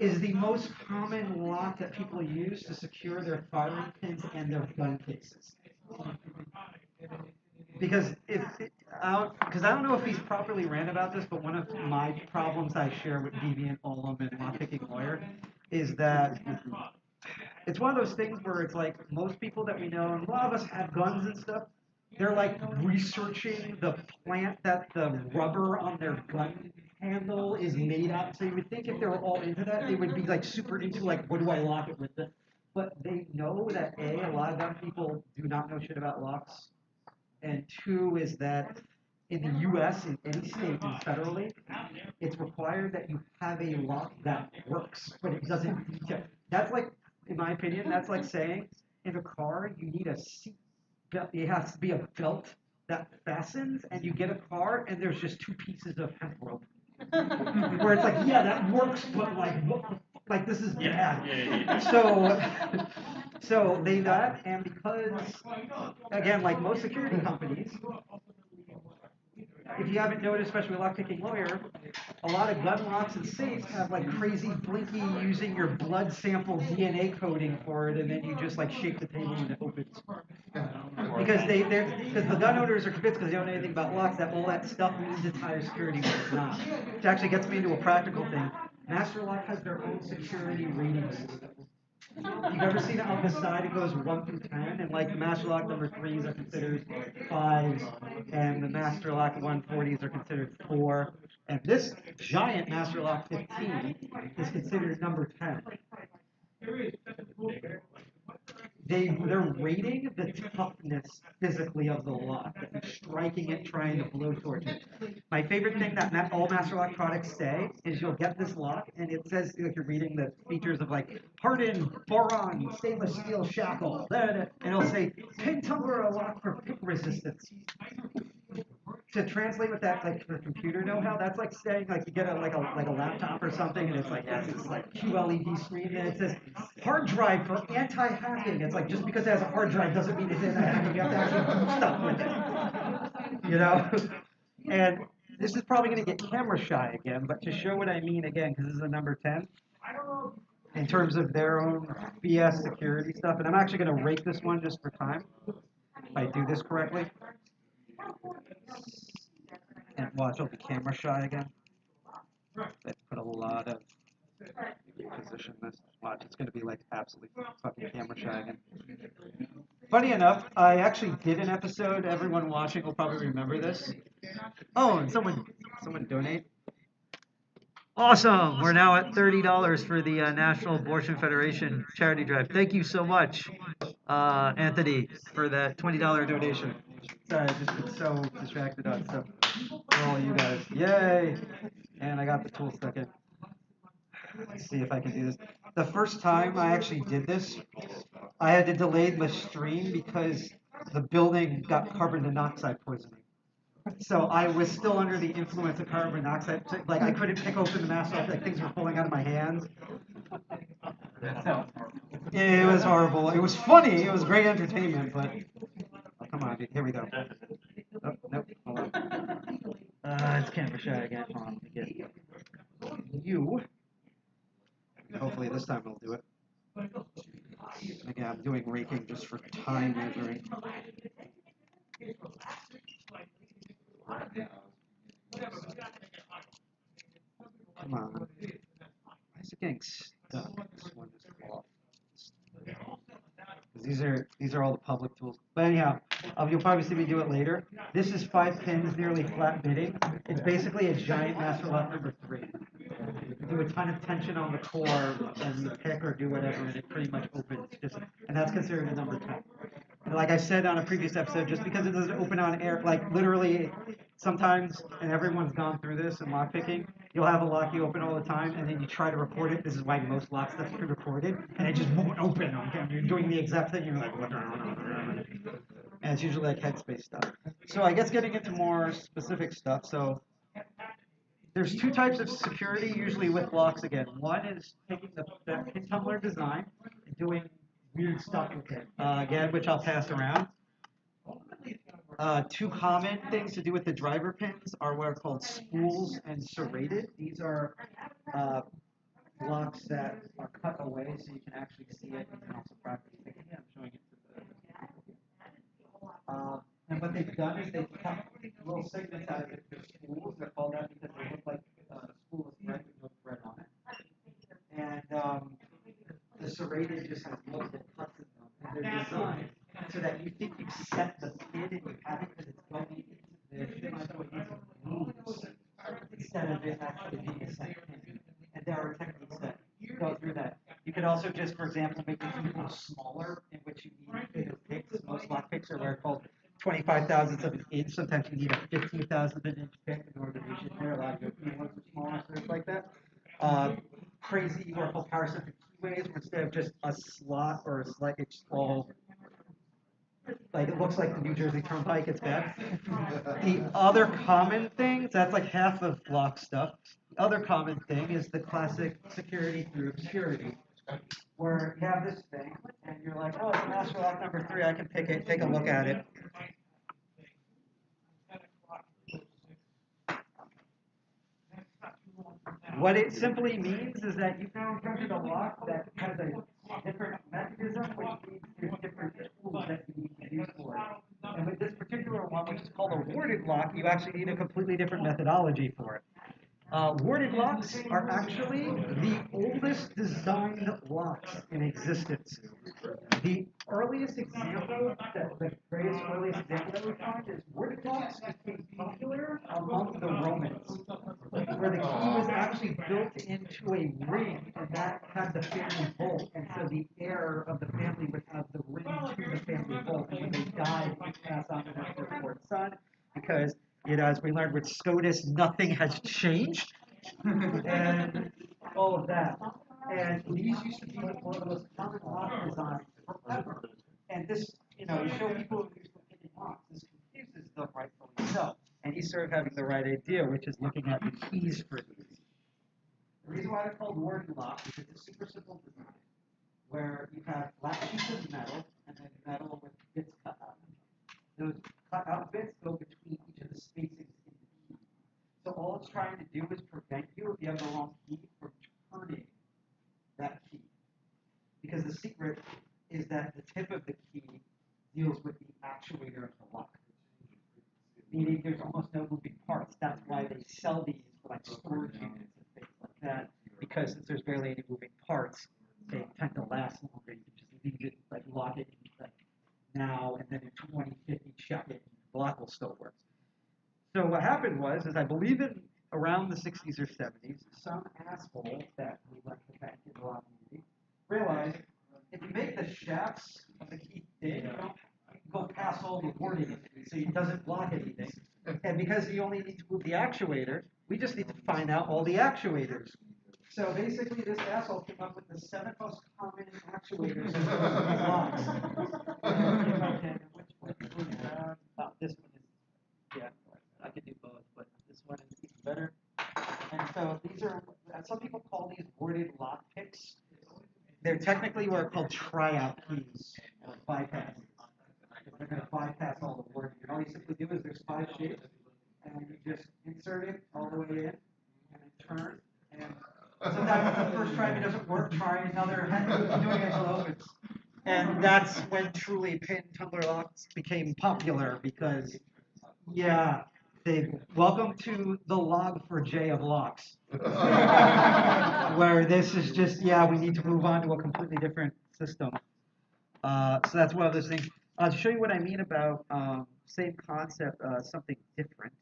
is the most common lock that people use to secure their firing pins and their gun cases. Because I don't know if he's properly ran about this, but one of my problems I share with Deviant, Olem, and Lockpicking Lawyer is that it's one of those things where it's like most people that we know, and a lot of us have guns and stuff, they're like researching the plant that the rubber on their gun handle is made out. So you would think if they were all into that, they would be like super into like, what do I lock it with? But they know that a lot of gun people do not know shit about locks. And 2 is that in the U.S., in any state, and federally, it's required that you have a lock that works, but it doesn't detail. That's like, in my opinion, that's like saying in a car you need a seat belt. It has to be a belt that fastens, and you get a car and there's just 2 pieces of hemp rope. Where it's like, yeah, that works, but like, what, like this is bad. So they that, and because again, like most security companies, if you haven't noticed, especially with Lockpicking Lawyer, a lot of gun locks and safes have like crazy blinky using your blood sample DNA coding for it, and then you just like shake the table and it opens. Because because the gun owners are convinced, because they don't know anything about locks, that all that stuff means it's higher security when it's not. Which actually gets me into a practical thing. Master Lock has their own security rating system. You've ever seen it on the side? It goes 1 through 10, and like the Master Lock number 3s are considered 5s, and the Master Lock 140s are considered 4, and this giant Master Lock 15 is considered number 10. They're rating the toughness physically of the lock, striking it, trying to blowtorch it. My favorite thing that all Master Lock products say is you'll get this lock, and it says, like you're reading the features of like hardened boron stainless steel shackle, and it'll say pin tumbler lock for pick resistance. To translate with that, like for computer know-how, that's like saying like you get a laptop or something, and it's like has this like QLED screen, and it says hard drive for anti-hacking. It's like just because it has a hard drive doesn't mean it's anti-hacking. You have to actually do stuff with it, you know. And this is probably going to get camera shy again, but to show what I mean again, because this is a number 10 in terms of their own BS security stuff, and I'm actually going to rate this one just for time if I do this correctly. And watch, I'll be camera shy again. They put a lot of position this. Watch, it's going to be like absolutely fucking camera shy again. Funny enough, I actually did an episode. Everyone watching will probably remember this. Oh, and someone donate. Awesome! We're now at $30 for the National Abortion Federation charity drive. Thank you so much, Anthony, for that $20 donation. Sorry, I just been so distracted on stuff. For all you guys. Yay! And I got the tool stuck in. Let's see if I can do this. The first time I actually did this, I had to delay the stream because the building got carbon monoxide poisoning. So I was still under the influence of carbon monoxide. Like I couldn't pick open the mask, like things were falling out of my hands. It was horrible. It was funny. It was great entertainment, but oh, come on, dude. Here we go. Oh, nope. Hold on. It's camera shy again. Hold on. Let me get you. Hopefully this time it'll do it. Again, I'm doing raking just for time measuring. Come on. Why is it getting stuck? This one is off. These are all the public tools. But anyhow, you'll probably see me do it later. This is 5 pins, nearly flat bitting. It's basically a giant Master Lock number 3. You do a ton of tension on the core, and you pick or do whatever, and it pretty much opens. And that's considered a number 10. And like I said on a previous episode, just because it doesn't open on air, like literally sometimes, and everyone's gone through this in lockpicking, you'll have a lock you open all the time, and then you try to report it. This is why most lock stuff's pre-recorded, and it just won't open. Okay? You're doing the exact thing. You're like, what? And it's usually like headspace stuff. So I guess getting into more specific stuff. So there's 2 types of security usually with locks. Again, one is taking the pin tumbler design and doing weird stuff with it. Again, which I'll pass around. 2 common things to do with the driver pins are what are called spools and serrated. These are blocks that are cut away so you can actually see it. You can also practice thinking. I'm showing it to the. And what they've done is they've cut little segments out of it. They're spools. They're called that because they look like a spool of thread with no thread on it. And the serrated just has multiple cuts in them. And they're designed so that you think you've set the pin and you haven't, because it's going into the moves instead of it actually being a set pin. And there are techniques that go through that. You could also just, for example, make the pin a little smaller, in which you need bigger picks. Most lock picks are what are called 25,000ths of an inch. Sometimes you need a 15,000th of an inch pick in order to reach it there. A lot of your keywords are smaller, things like that. Crazy or called power-centric keyways, where instead of just a slot or a slice, it's all like it looks like the New Jersey Turnpike. It's bad. The other common things, that's like half of block stuff. The other common thing is the classic security through obscurity, where you have this thing and you're like, oh, it's master lock number 3. I can pick it, take a look at it. What it simply means is that you've now encountered a lock that has a different mechanism, which means there's different tools that you need to use for it. And with this particular one, which is called a warded lock, you actually need a completely different methodology for it. Warded locks are actually the oldest designed locks in existence. The earliest example, the greatest earliest example that we find is warded locks became popular among the Romans, where the key was actually built into a ring, and that had the family bolt, and so the heir of the family would have the ring to the family bolt, and when they died, it would pass on to their firstborn son, because as we learned with SCOTUS, nothing has changed, and all of that. And these used to be one of the most common lock designs forever. And this, you show people who use picking locks, this confuses them rightfully so. And he started having the right idea, which is looking at the keys for these. The reason why they're called warded locks is it's a super simple design, where you have flat sheets of metal, and then metal with bits cut out. Those cut out bits go between each of the spacings in the key. So all it's trying to do is prevent you, if you have the wrong key, from turning that key. Because the secret is that the tip of the key deals with the actuator of the lock. Meaning there's almost no moving parts. That's why they sell these for like storage units and things like that. Because since there's barely any moving parts, they tend to last longer. You can just leave it, like lock it like now, and then in 2050 check it, the lock will still work. So what happened was, I believe in around the 60s or 70s, some asshole that we left the back in the lock community realized if you make the shafts of the key thin, you don't go past all the wording, so it doesn't block anything. And because you only need to move the actuator, we just need to find out all the actuators. So basically, this asshole came up with the 7 most common actuators in locks. And if I can, which one? This one is, yeah, I could do both, but this one is even better. And so these are, some people call these worded lock picks. They're technically what are called tryout keys, or bypasses. They're going to bypass all the wording. And all you simply do is there's 5 shapes, and you just insert it all the way in, and then turn. And sometimes the first try, if it doesn't work, try another, keep doing it until it opens. And that's when truly pin tumbler locks became popular because, yeah, welcome to the log4j of locks. Where this is just, we need to move on to a completely different system. So that's one of those things. To show you what I mean about same concept, something different.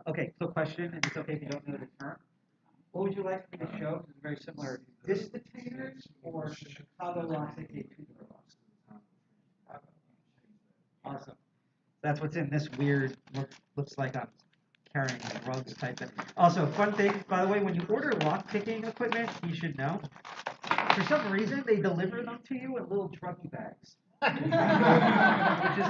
Okay, so question, and it's okay if you don't know the term. What would you like me to show? It's very similar. Distitators or Chicago locks, aka tubular locks? Awesome. That's what's in this weird, looks like I'm carrying rugs type thing. Also, fun thing, by the way, when you order lockpicking equipment, you should know. For some reason, they deliver them to you in little druggie bags. Which is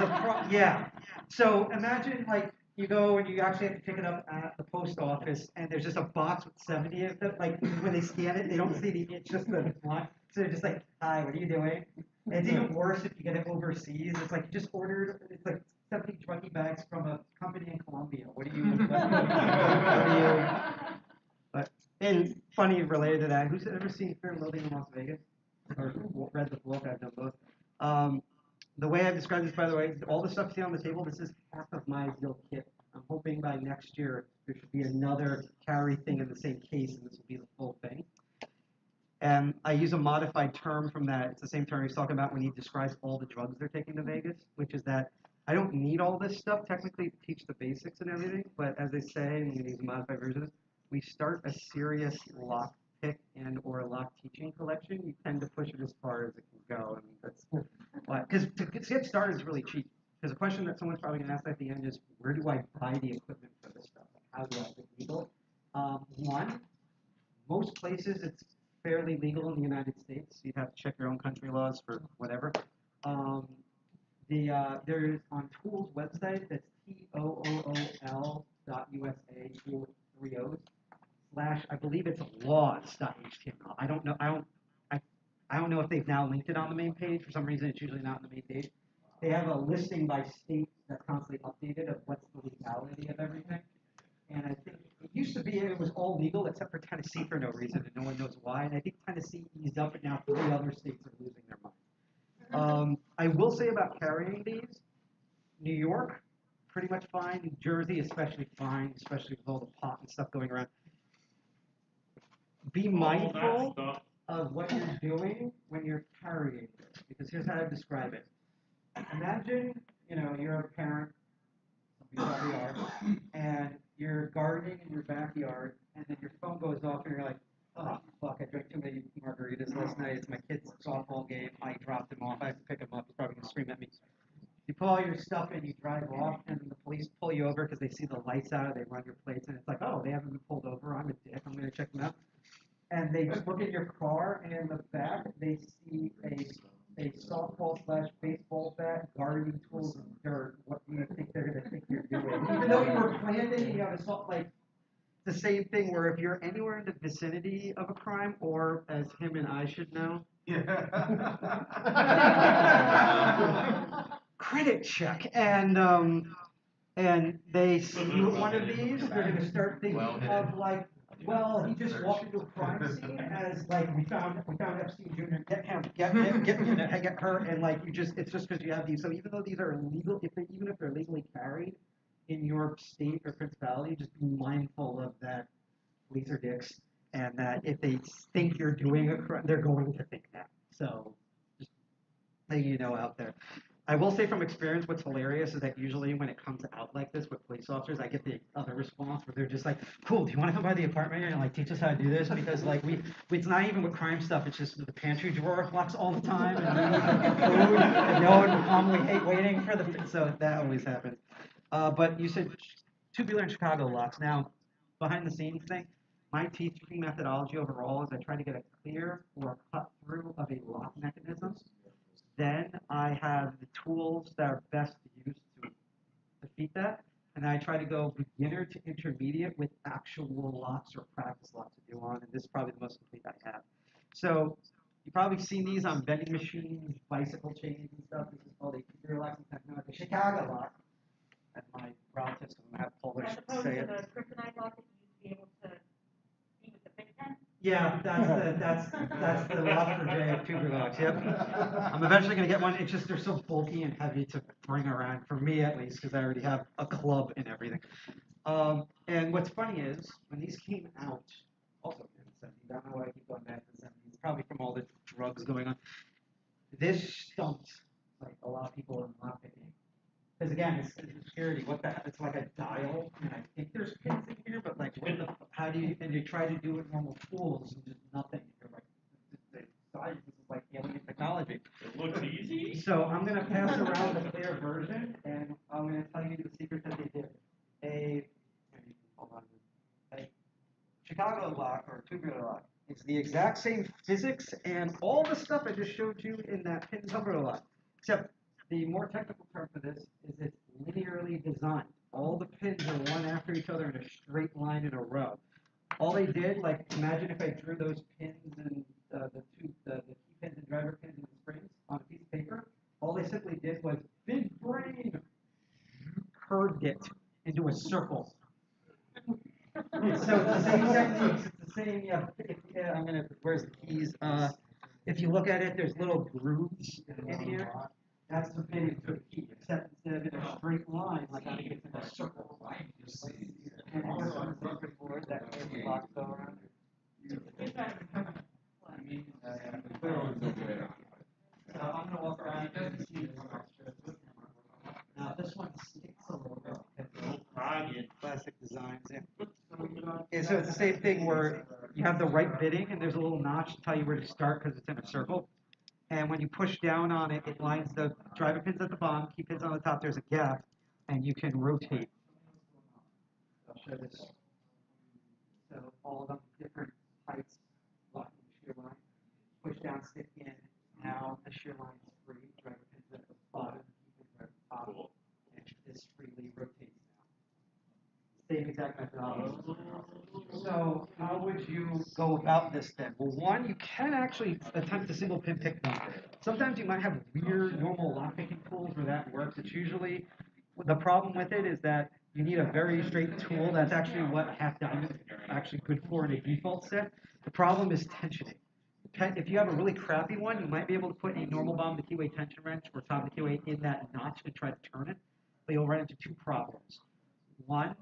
yeah. So imagine like you go and you actually have to pick it up at the post office, and there's just a box with 70 of them. Like when they scan it, they don't see the inch, just the line. So they're just like, "Hi, what are you doing?" And it's even worse if you get it overseas. It's like you just ordered. It's like 70 druggie bags from a company in Colombia. What do you? But and funny related to that, who's ever seen Fear and Loathing in Las Vegas or read the book? I've done both. The way I've described this, by the way, all the stuff you see on the table, this is half of my ideal kit. I'm hoping by next year there should be another carry thing in the same case, and this will be the full thing. And I use a modified term from that. It's the same term he's talking about when he describes all the drugs they're taking to Vegas, which is that I don't need all this stuff technically to teach the basics and everything, but as they say, and we use a modified version, we start a serious lock pick and or a lock teaching collection, you tend to push it as far as it can go. And that's because to get started is really cheap. Because a question that someone's probably gonna ask at the end is, where do I buy the equipment for this stuff? Like, how do I make it legal? One, most places it's fairly legal in the United States. You'd have to check your own country laws for whatever. There's on Tool's website, that's tool.usa, tool 3 O's, / I believe it's laws.html. I don't know. I don't know if they've now linked it on the main page. For some reason, it's usually not on the main page. They have a listing by state that's constantly updated of what's the legality of everything. And I think it used to be it was all legal except for Tennessee for no reason, and no one knows why. And I think Tennessee eased up, and now 3 other states are losing their mind. I will say about carrying these, New York, pretty much fine. New Jersey, especially fine, especially with all the pot and stuff going around. Be mindful of what you're doing when you're carrying this, because here's how I describe it. Imagine, you're a parent, some people probably are, and you're gardening in your backyard, and then your phone goes off, and you're like, oh, fuck, I drank too many margaritas last night. It's my kid's softball game. I dropped him off. I have to pick him up. He's probably going to scream at me. You pull all your stuff in, you drive off, and the police pull you over because they see the lights out, they run your plates, and it's like, oh, they haven't been pulled over. I'm a dick. I'm going to check them out. And they just look at your car, and in the back, they see a softball / baseball bat, gardening tools, and dirt. What do you think they're going to think you're doing? Even though you were planting, the same thing where if you're anywhere in the vicinity of a crime, or as him and I should know, credit check, and they see one of these, they're going to start thinking of like, well, he just walked into a crime scene as like we found Epstein Jr. Get him, get her, and like it's just because you have these. So even though these are illegal, even if they're legally carried in your state or principality, just be mindful of that. Police are dicks, and that if they think you're doing a crime, they're going to think that. So just letting you know out there. I will say from experience, what's hilarious is that usually when it comes out like this with police officers, I get the other response where they're just like, cool, do you want to come by the apartment and like teach us how to do this? Because like it's not even with crime stuff, it's just the pantry drawer locks all the time, and we need food, and no one calmly hate waiting for so that always happens. But you said tubular and Chicago locks. Now, behind the scenes thing, my teaching methodology overall is I try to get a clear or a cut through of a lock mechanism. Then I have the tools that are best to use to defeat that. And I try to go beginner to intermediate with actual locks or practice locks to do on. And this is probably the most complete I have. So you've probably seen these on vending machines, bicycle chains and stuff. This is called a tubular lock and technology. Chicago lock. And my relatives have Polish As opposed say to it. the kryptonite lock that you used to be able to beat with the big pen? Yeah, that's the lock for Jay of tubular locks. Yep. I'm eventually gonna get one. It's just they're so bulky and heavy to bring around for me at least, because I already have a club and everything. And what's funny is when these came out, also in the 70s. I don't know why I keep going back to the 70s. Probably from all the drugs going on. This stumped like a lot of people in lockpicking. Because again, it's security. What the heck? It's like a dial, and I think there's pins in here, but like, how do you? And you try to do it normal tools, and just nothing. You're like, the size is like alien technology. It looks easy. So I'm gonna pass around the clear version, and I'm gonna tell you the secret that they did. A Chicago lock or tubular lock. It's the exact same physics and all the stuff I just showed you in that pin tubular lock, except. The more technical term for this is it's linearly designed. All the pins are one after each other in a straight line in a row. All they did, like imagine if I drew those pins and the key pins and driver pins and the springs on a piece of paper. All they simply did was big brain curved it into a circle. So it's the same techniques. It's the same. Yeah. Where's the keys? If you look at it, there's little grooves in here. That's the thing to a key, except instead of in a straight line, like I think it's in a circle. And all this on the circuit board that every box go around. So I'm gonna walk around and see this extra. Now this one sticks a little bit because plastic designs. And so it's the same thing where you have the right bitting and there's a little notch to tell you where to start because it's in a circle. And when you push down on it, it lines the driver pins at the bottom, key pins on the top. There's a gap, and you can rotate. I'll show this. So all of them different heights, locking the shear line. Push down, stick in. Now the shear line is free. Driver pins at the bottom, key pins at the top, and this freely rotates now. Same exact methodology. So how would you go about this then? Well, one, you can actually attempt to single pin pick them. Sometimes you might have weird normal lockpicking tools where that works. It's usually, the problem with it is that you need a very straight tool. That's actually what half diamond is actually good for in a default set. The problem is tensioning. If you have a really crappy one, you might be able to put a normal bottom to keyway tension wrench or top to keyway in that notch and try to turn it, but you'll run into two problems. One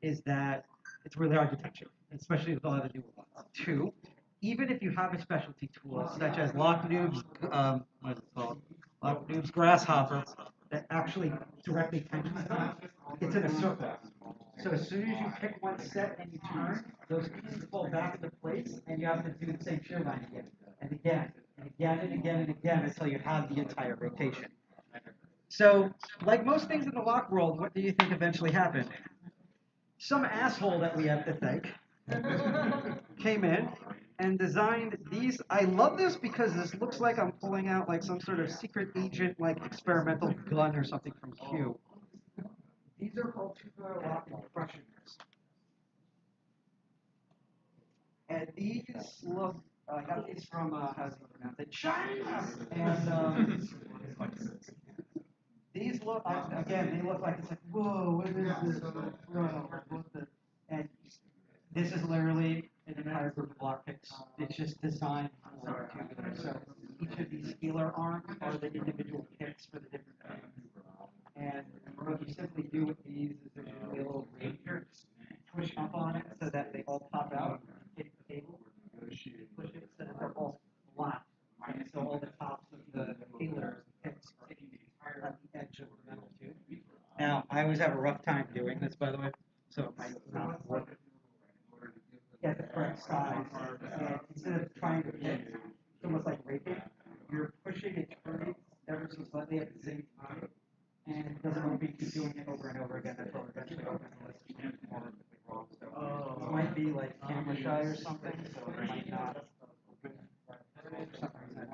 is that it's really hard to tension, especially with a lot of newer ones. Two, even if you have a specialty tool such as Locknoob's, what is it called? Locknoob's Grasshopper that actually directly tensions them, it's in a circle. So as soon as you pick one set and you turn, those pins fall back into place, and you have to do the same shear line again, and again, and again, and again, and again, until you have the entire rotation. So, like most things in the lock world, what do you think eventually happened? Some asshole that we have to thank came in and designed these. I love this because this looks like I'm pulling out like some sort of secret agent, like experimental gun or something from Q. These are called tubular lock impressioners. And these look, I got these from, how do you pronounce it? China! And these look, again, they look like it's like, whoa, what is this? And this is literally an entire group of lock picks. It's just designed for tubular. So each of these feeler arms are the individual picks for the different things. And what you simply do with these is there's usually a little ranger, push up on it so that they all pop out, hit the table, push it so that they're all flat. And so all the tops of the feelers and picks are at the edge of the metal tube. Now, I always have a rough time doing this, by the way, so it might not work. Get the correct size, and instead of trying to hit, it's almost like raking, you're pushing and turning ever so slightly at the same time. And it doesn't open, you keep doing it over and over again until it eventually opens unless it's more wrong. So it might be like camera shy or something, so it might not open for some reason.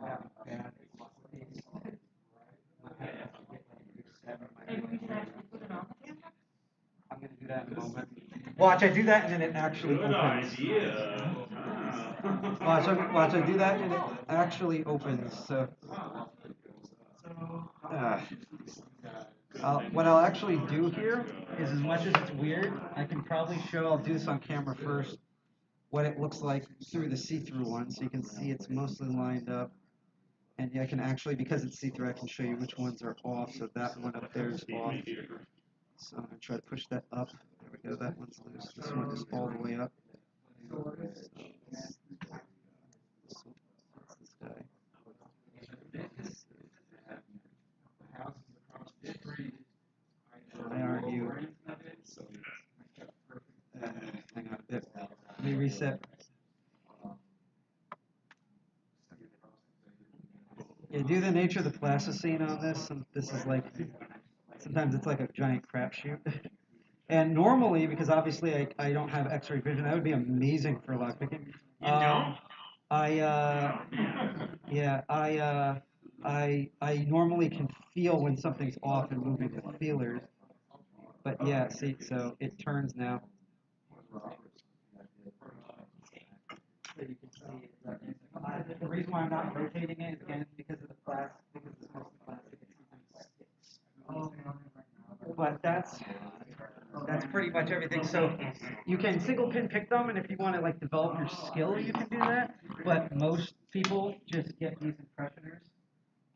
I'm going to do that in a moment. Watch, I do that and then it actually opens. Watch, I do that and it actually opens. So. What I'll actually do here is, as much as it's weird, I can probably show, I'll do this on camera first, what it looks like through the see-through one, so you can see it's mostly lined up. And I can actually, because it's see-through, I can show you which ones are off, so that one up there is off. So I'm going to try to push that up. There we go, that one's loose. This one is all the way up. This guy. Why aren't you? Hang on a bit. Let me reset. Yeah, due to the nature of the plasticine on this, and this is like, sometimes it's like a giant crapshoot. And normally, because obviously I don't have X-ray vision, that would be amazing for lockpicking. I normally can feel when something's off and moving with feelers. But yeah, see, so it turns now. So you can see it. The reason why I'm not rotating it is, again, because of the plastic, because it's mostly plastic, it sometimes sticks. But that's pretty much everything. So you can single pin pick them, and if you want to like develop your skill, you can do that. But most people just get these impressioners,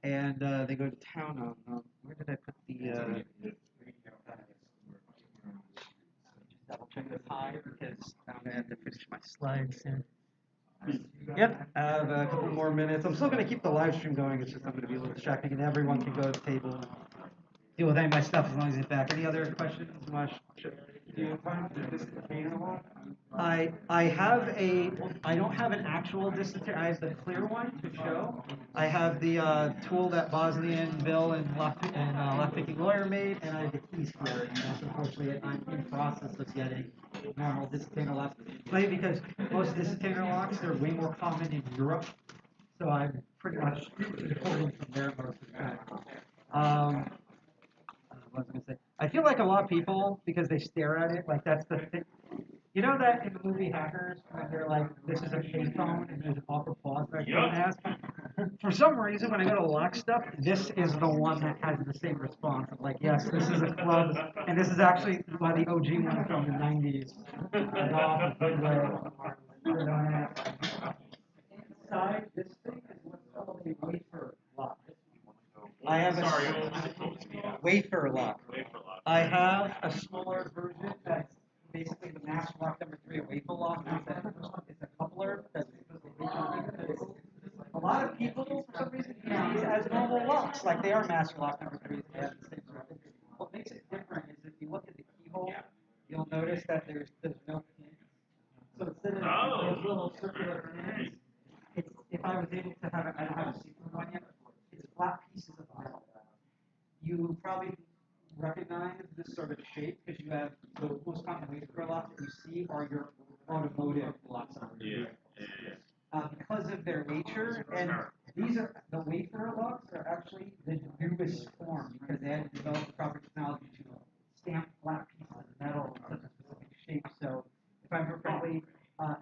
and they go to town on them. Where did I put the? Double check the time because I'm gonna have to finish my slides soon. Yep, I have a couple more minutes. I'm still gonna keep the live stream going. It's just I'm gonna be a little distracting, and everyone can go to the table and deal with any of my stuff as long as it's back. Any other questions? you have time for this container lock? I don't have an actual distant. I have the clear one to show. I have the tool that Bosnian Bill and Lockpicking Lawyer made, and I have the keys here. And that's unfortunately I'm in process of getting normal discontainer locks. Mainly because most discontainer locks they're way more common in Europe, so I'm pretty much importing from there most of the time. What was I gonna say? I feel like a lot of people, because they stare at it, like that's the thing. You know that in the movie Hackers, when they're like, this is a payphone, and there's an awkward pause that everyone has? For some reason, when I go to lock stuff, this is the one that has the same response. I'm like, yes, this is a club, and this is actually one of the OG one from the 90s. Off a good way. Inside this thing is what's called a wafer lock. I have a wafer lock. I have a smaller version that's basically the master lock number 3, a wafer lock. It's a coupler that's a lot of people, for some reason, use these as normal locks, like they are master lock number 3s. They have the same sort of thing. What makes it different is if you look at the keyhole, you'll notice that there's no pins. So instead of those little circular pins, if I was able to have it, I don't have a secret one yet, it's flat pieces of metal. You probably recognize this sort of shape because you have the most common wafer locks that you see are your automotive locks. Because of their nature, and these are the wafer locks are actually the newest form because they had developed the proper technology to stamp flat pieces of metal in such a specific shape. So, if I remember correctly,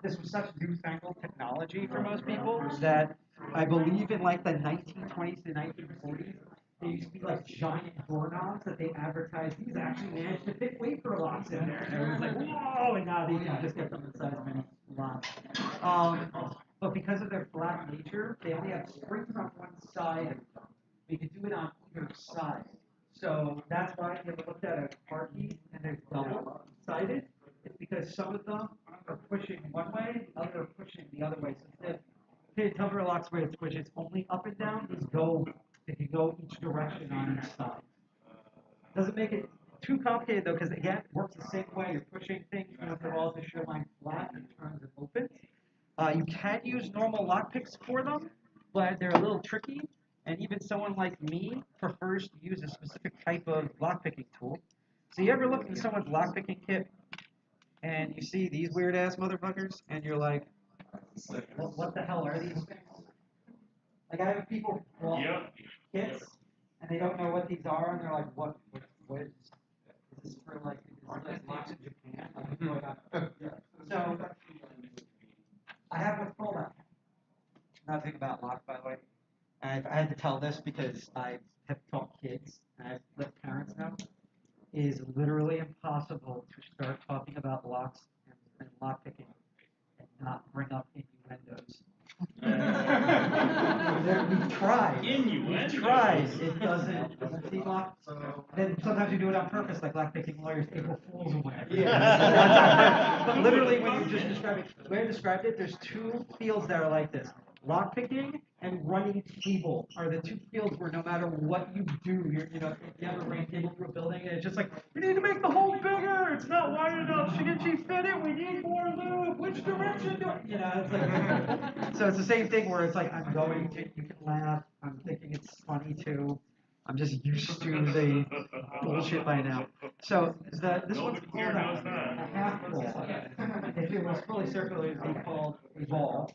this was such newfangled technology for most people that I believe in like the 1920s to 1940s. There used to be like giant doorknobs that they advertised. These actually managed to fit wafer locks in there. And everyone's like, whoa! And now they can just get them inside as many locks. But because of their flat nature, they only have springs on one side of them. You can do it on either side. So that's why if you ever looked at a car key and they're double-sided, it's because some of them are pushing one way, the other are pushing the other way. So if cover locks where it's only up and down, they can go each direction on each side. Doesn't make it too complicated though, because again, it works the same way. You're pushing things, you want the walls to show line flat in terms of opens. You can use normal lockpicks for them, but they're a little tricky. And even someone like me prefers to use a specific type of lockpicking tool. So you ever look into someone's lockpicking kit and you see these weird ass motherfuckers, and you're like, what the hell are these things? Like I have people walk kits, and they don't know what these are, and they're like, what is this for? Like, is this locks in Japan? Like, so I have what's called nothing about locks, by the way. I had to tell this because I have taught kids, and I've let parents know. It is literally impossible to start talking about locks and lockpicking and not bring up innuendos. We've tried. We've tried. It doesn't seem like. Then sometimes you do it on purpose, like lockpicking lawyers, April Fools or whatever. Yeah. But literally, when you just describe it, the way I described it, there's two fields that are like this. Lockpicking and running cable are the two fields where no matter what you do, if you ever ran cable through a building, and it's just like, we need to make the hole bigger. It's not wide enough. Shouldn't she fit it? We need more lube. Which direction do it's like, so it's the same thing where it's like, you can laugh. I'm thinking it's funny too. I'm just used to the bullshit by now. So this one's called a half ball. If it was fully circular, it'd be called a ball.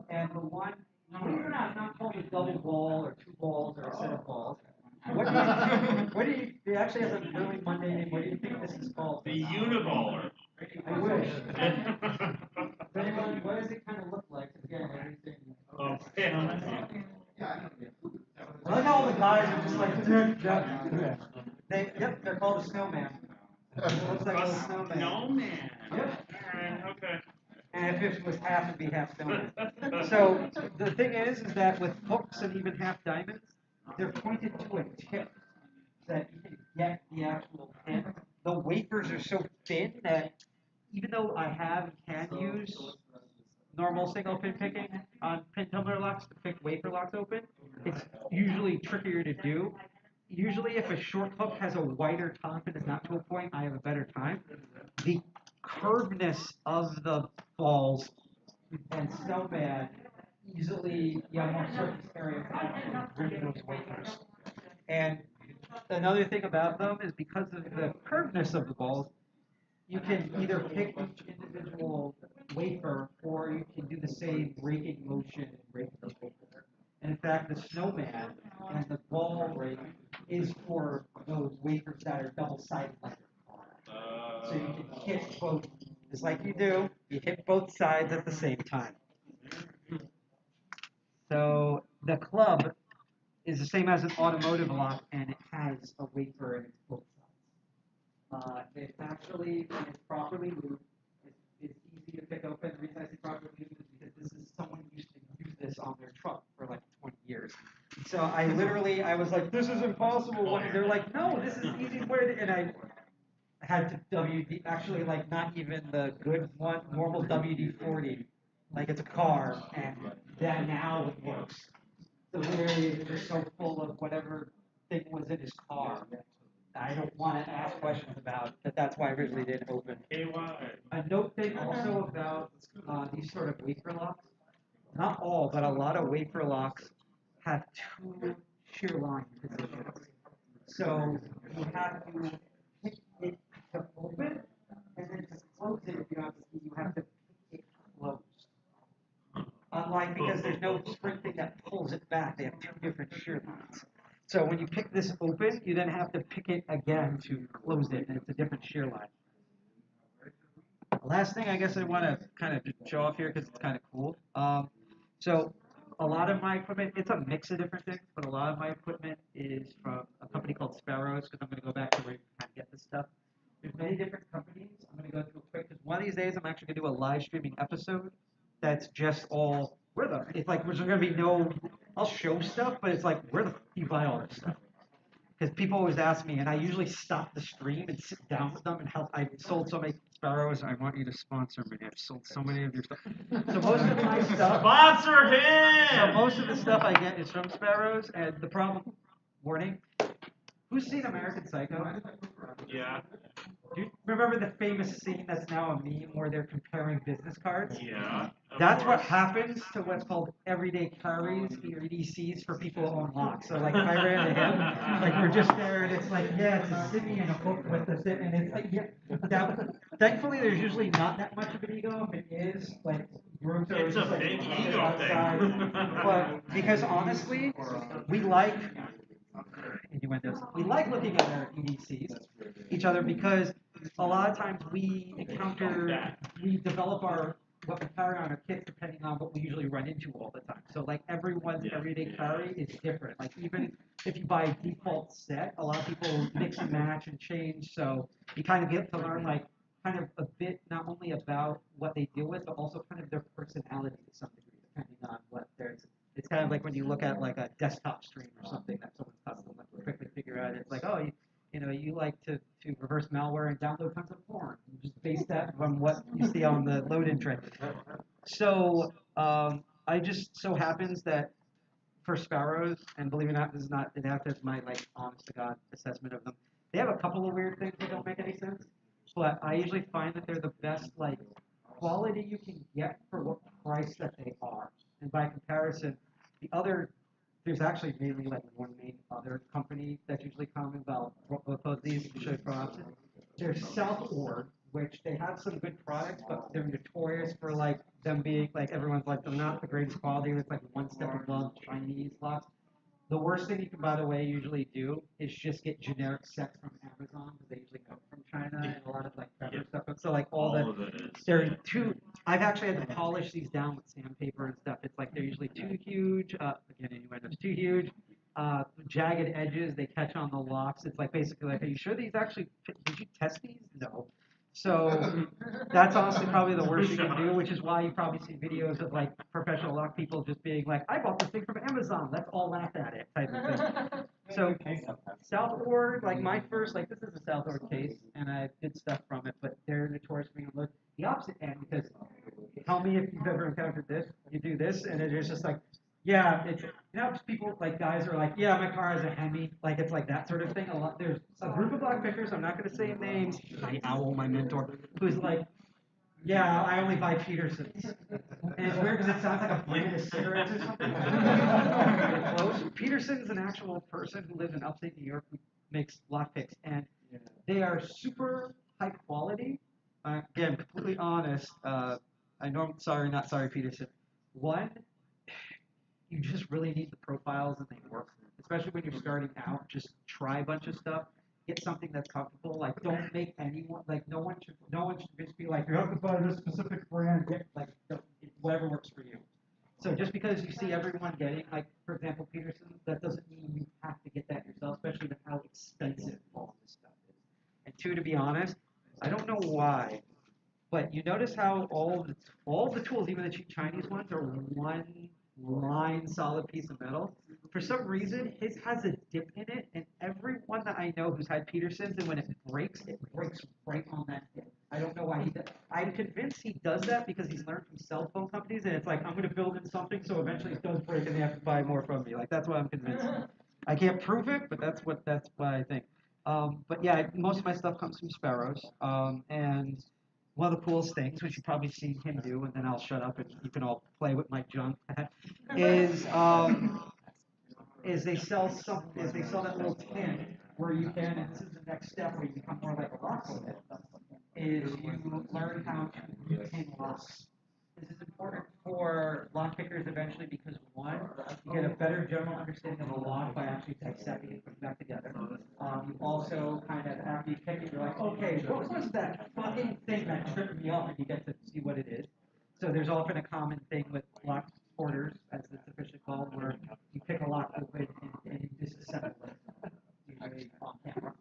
And the one, believe it or not, it's not called a double ball or two balls or a set of balls. It actually has a really mundane name. What do you think this is called? The uniballer. I wish. Anyone, what does it kind of look like? Again, everything. Oh, I like how all the guys are just like, they're called a snowman. It looks like a little snowman. Snowman. Yep. Alright, okay. And if it was half, it'd be half stone. So the thing is that with hooks and even half diamonds, they're pointed to a tip that you can get the actual pin. The wafers are so thin that even though I can use normal single pin picking on pin tumbler locks to pick wafer locks open, it's usually trickier to do usually if a short hook has a wider top and is not to a point, I have a better time. The curvedness of the balls and snowman easily, you have more surface area to bring those wafers. And another thing about them is because of the curvedness of the balls, you can either pick each individual wafer or you can do the same raking motion and rake the wafer. And in fact, the snowman and the ball rake is for those wafers that are double-sided like so you can hit both, just like you do, you hit both sides at the same time. So the club is the same as an automotive lock, and it has a wafer in its both sides. It actually, when it's properly moved, it's easy to pick open. The reason I say properly moved is because this is someone used to use this on their truck for like 20 years. So I was like, this is impossible. And they're like, no, this is easy to put it. And I had to WD, actually like not even the good one, normal WD-40, like it's a car, and then now it works. So literally it's just so full of whatever thing was in his car. I don't want to ask questions about, but that's why I originally didn't open. A note thing also about these sort of wafer locks, not all, but a lot of wafer locks have two shear line positions. So you have to pick it to open, and then to close it, you have to pick it closed. Unlike, because there's no spring thing that pulls it back, they have two different shear lines. So when you pick this open, you then have to pick it again to close it, and it's a different shear line. The last thing I guess I want to kind of show off here because it's kind of cool. So a lot of my equipment, it's a mix of different things, but a lot of my equipment is from a company called Sparrows, because I'm going to go back to where you can get this stuff. There's many different companies. I'm going to go through quick, because one of these days I'm actually going to do a live streaming episode that's just all, it's like, there's going to be no, I'll show stuff, but it's like, where the f do you buy all this stuff? Because people always ask me, and I usually stop the stream and sit down with them and help. I've sold so many Sparrows. I want you to sponsor me. I've sold so many of your stuff. So most of my stuff. Sponsor him! So most of the stuff I get is from Sparrows, and the problem, warning, who's seen American Psycho? Yeah. Do you remember the famous scene that's now a meme where they're comparing business cards? Yeah. That's what happens to what's called everyday carries, or EDCs, for people who own locks. So like if I ran to him, like we're just there, and it's like, yeah, it's a city and a book with this, and it's like, yeah. Thankfully, there's usually not that much of an ego. If it is, like groups are It's a just like big ego outside. thing. But because honestly, we like innuendos. We like looking at our EDCs, each other, because a lot of times we develop what we carry on our kits depending on what we usually run into all the time. So like everyone's everyday carry is different. Like even if you buy a default set, a lot of people mix and match and change. So you kind of get to learn like kind of a bit not only about what they deal with, but also kind of their personality to some degree, depending on what there's. It's kind of like when you look at like a desktop stream or something that someone's custom, like you quickly figure out. It's like, oh, you like to reverse malware and download tons of porn. You just base that from what you see on the load-in tray. So I just so happens that for Sparrows, and believe it or not, this is not that's my like honest to God assessment of them. They have a couple of weird things that don't make any sense, but I usually find that they're the best like quality you can get for what price that they are. And by comparison, there's actually mainly like one main other company that's usually common about both these to show you for options. There's Southord, which they have some good products, but they're notorious for like them being like everyone's like they're not the greatest quality. It's like one step above Chinese locks. The worst thing you can, by the way, usually do is just get generic sets from Amazon because they usually come from China and a lot of like better stuff. So like all of it is. they're too. I've actually had to polish these down with sandpaper and stuff. It's like they're usually too huge. Again, innuendos, too huge. Jagged edges, they catch on the locks. It's like basically like, are you sure these actually? Did you test these? No. So that's honestly probably the worst you can do, which is why you probably see videos of like professional lock people just being like, I bought this thing from Amazon, let's all laugh at it type of thing. So Southord, like my first, like this is a Southord case, and I did stuff from it, but they're notorious for being on the opposite end, because tell me if you've ever encountered this, you do this, and it's just like, Yeah, it's just people like guys are like, yeah, my car has a Hemi, like it's like that sort of thing. There's a group of lockpickers. I'm not going to say names. Night Owl, my mentor, who's like, yeah, I only buy Petersons. And it's weird because it sounds like a brand of cigarettes or something. Close. Peterson's an actual person who lives in upstate New York who makes lockpicks, and they are super high quality. Again, completely honest. I know I'm sorry, not sorry, Peterson. One, you just really need the profiles and they work. Especially when you're starting out, just try a bunch of stuff. Get something that's comfortable. Like, don't make anyone like no one should just be like, you have to buy this specific brand. Get, like, whatever works for you. So just because you see everyone getting, like, for example, Peterson, that doesn't mean you have to get that yourself, especially with how expensive all this stuff is. And two, to be honest, I don't know why, but you notice how all the tools, even the cheap Chinese ones, are one line solid piece of metal. For some reason, his has a dip in it, and everyone that I know who's had Peterson's, and when it breaks right on that dip. I don't know why he does. I'm convinced he does that because he's learned from cell phone companies, and it's like, I'm going to build in something so eventually it does break and they have to buy more from me. Like, that's what I'm convinced. I can't prove it, but that's what I think. But yeah, most of my stuff comes from Sparrows, and one of the coolest things, which you've probably seen him do, and then I'll shut up and you can all play with my junk, is they sell that little tin where you can, and this is the next step where you become more like a locksmith, is you learn how to retain locks. This is important for lockpickers eventually because one, you get a better general understanding of a lock by actually dissecting it, putting it back together. You also kind of, after you pick it, you're like, okay, what was that fucking thing that tripped me up? And you get to see what it is. So there's often a common thing with lock porters, as it's officially called, where you pick a lock open and you disassemble it, usually on camera,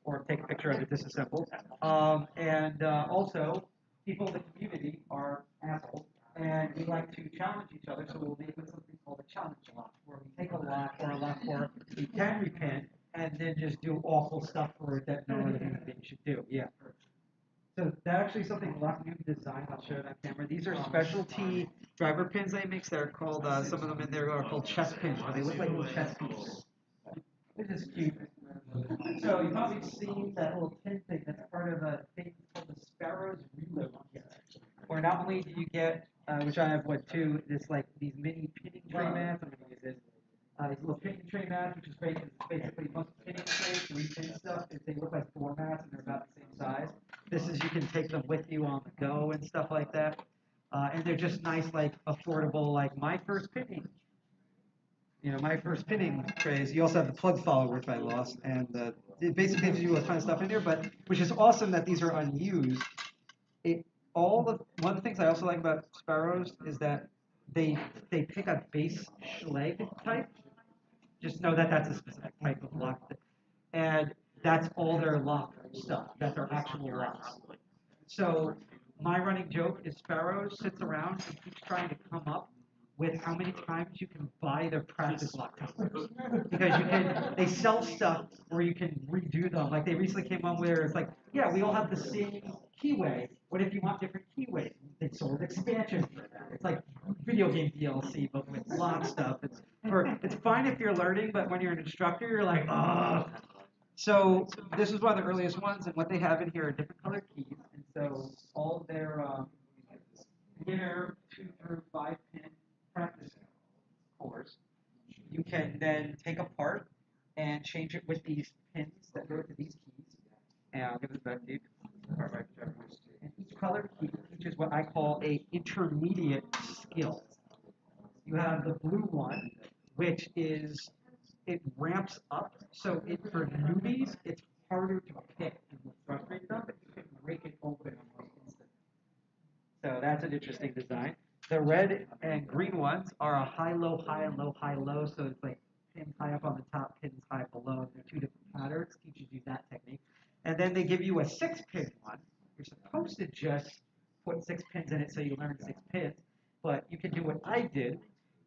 or take a picture of it disassembled. Also, people in the community are assholes, and we like to challenge each other, so we'll make something called a challenge lock, where we take a lock or a lock for we can repin, and then just do awful stuff for it that no other human being should do. Yeah. So that's actually something Lockpicking designed. I'll show it on camera. These are specialty driver pins they make. They're called, some of them in there are called chess pins, where they look like little chess pieces. This is cute. So you've probably seen that little pin thing that's part of a thing called the Sparrows Reload Kit, where not only do you get, which I have too, this like these mini pinning tray mats. I'm going to use this. These little pinning tray mats, which is great because it's basically a bunch of pinning trays to repin stuff. They look like floor mats and they're about the same size. This is, you can take them with you on the go and stuff like that. And they're just nice, like affordable, like my first pinning. My first pinning trays. You also have the plug follower, which I lost, and it basically gives you a ton of stuff in there. But which is awesome that these are unused. One of the things I also like about Sparrows is that they pick a base Schleg type. Just know that that's a specific type of lock, and that's all their lock stuff. That's their actual locks. So my running joke is Sparrows sits around and keeps trying to come up with how many times you can buy their practice lock counters. Because they sell stuff where you can redo them. Like they recently came on where it's like, yeah, we all have the same keyway. What if you want different keyways? They sold expansions for that. It's like video game DLC, but with lock stuff. It's fine if you're learning, but when you're an instructor, you're like, ugh. So this is one of the earliest ones, and what they have in here are different colored keys. And so all their beginner 2 through 5 pin practice cores, you can then take apart and change it with these pins that go to these keys. And I'll give this back to you. And each colored key teaches what I call a intermediate skill. You have the blue one, which is, it ramps up. So for newbies, it's harder to pick and will frustrate them, but you can break it open almost instantly. So that's an interesting design. The red and green ones are a high-low, high-low, high-low. So it's like pins high up on the top, pins high below. They're 2 different patterns. Teaches you that technique. And then they give you a 6-pin one. You're supposed to just put 6 pins in it so you learn 6 pins. But you can do what I did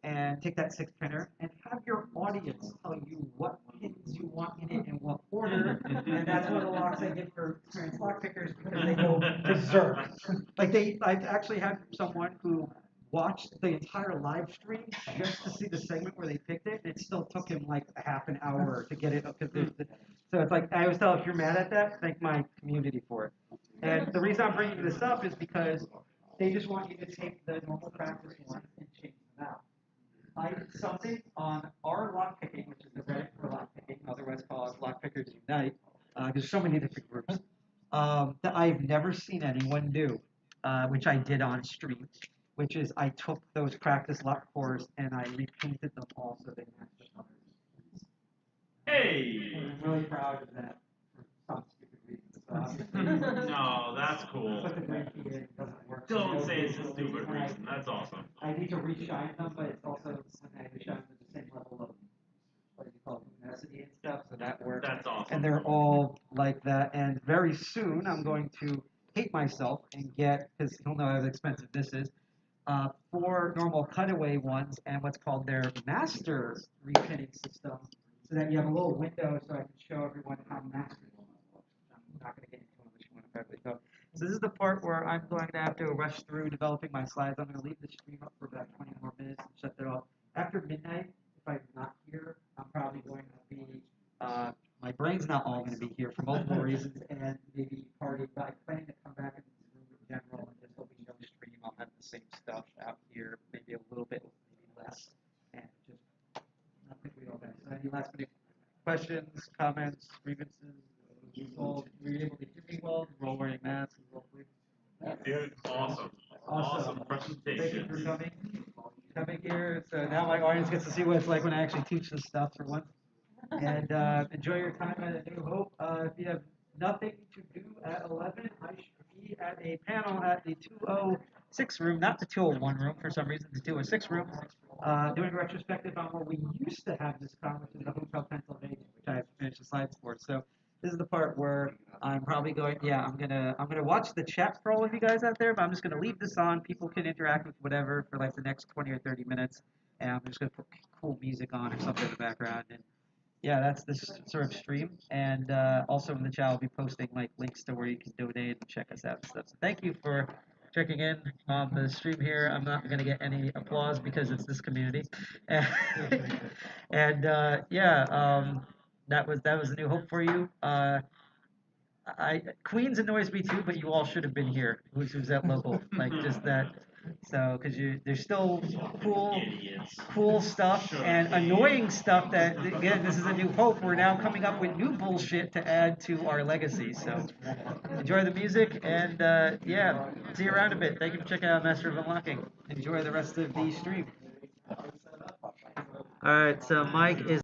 and take that 6-pinner and have your audience tell you what pins you want in it and what order. And that's one of the locks I get for experienced lock pickers because they go berserk. I've actually had someone who watched the entire live stream just to see the segment where they picked it, and it still took him like a half an hour to get it up. So it's like, I always tell, if you're mad at that, thank my community for it. And the reason I'm bringing this up is because they just want you to take the normal practice ones and change them out. I did something on our lockpicking, which is the Reddit for lockpicking, otherwise called Lockpickers Unite, there's so many different groups, that I've never seen anyone do, which I did on stream, which is I took those practice lock cores and I repainted them all so they match the colors. Hey! And I'm really proud of that for some stupid reason. So No, that's cool. Such a great PA, it doesn't work. Don't say it's a stupid reason. That's awesome. I need to reshine them, but it's also when I reshine them the same level of what do you call it, luminosity and stuff, so that works. That's awesome. And they're all like that. And very soon I'm going to hate myself and get, because you'll know how expensive this is, 4 normal cutaway ones and what's called their master repinning system, so that you have a little window so I can show everyone how master one looks. I'm not going to get into it unless you want to privately go. So this is the part where I'm going to have to rush through developing my slides. I'm going to leave the stream up for about 20 more minutes and shut that off. After midnight, if I'm not here, I'm probably going to be, my brain's not all going to be here for multiple reasons, and maybe party, but I plan to come back in this room in general, and just there'll be no stream. I'll have the same stuff out here, maybe a little bit, maybe less, and just nothing we all have. So any last minute questions, comments, grievances? Were you able to hear me well? We're all wearing masks. Dude, awesome. Awesome presentation. Thank you for coming here. So now my audience gets to see what it's like when I actually teach this stuff for once. And enjoy your time at A New Hope. If you have nothing to do at 11, I should be at a panel at the 206 room, not the 201 room for some reason, the 206 room, doing a retrospective on where we used to have this conference in the Hotel Pennsylvania, which I have to finish the slides for. So this is the part where I'm probably going, I'm gonna watch the chat for all of you guys out there, but I'm just gonna leave this on. People can interact with whatever for like the next 20 or 30 minutes, and I'm just gonna put cool music on or something in the background. And yeah, that's this sort of stream. And also in the chat, I'll be posting like links to where you can donate and check us out and stuff. So thank you for checking in on the stream here. I'm not gonna get any applause because it's this community. And that was A New Hope for you. Queens annoys me too, but you all should have been here. Who's that local? Like just that. So because there's still cool stuff and annoying stuff that, again, this is A New Hope. We're now coming up with new bullshit to add to our legacy. So enjoy the music and see you around a bit. Thank you for checking out Master of Unlocking. Enjoy the rest of the stream. All right, so Mike is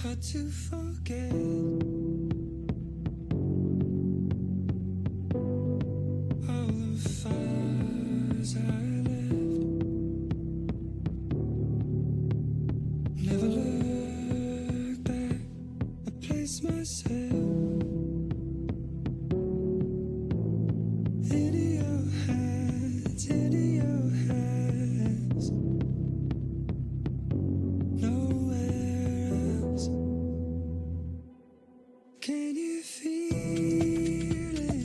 Hard to forget all the fires I left. Never look back. I place myself in your hands, in your hands. Nowhere else. Can you feel it?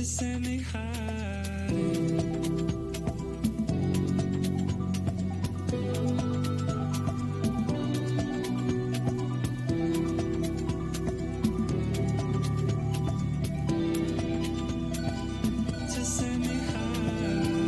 to send me hiding. To send me hiding.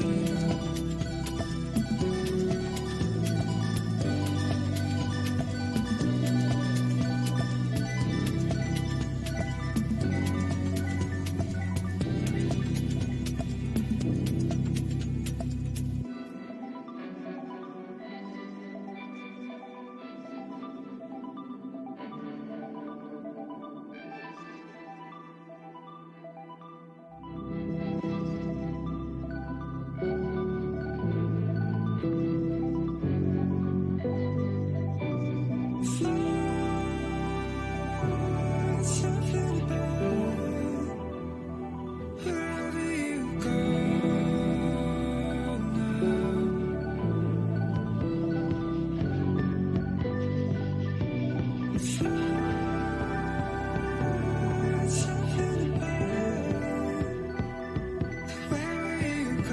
Something about wherever you go now. Find something about wherever you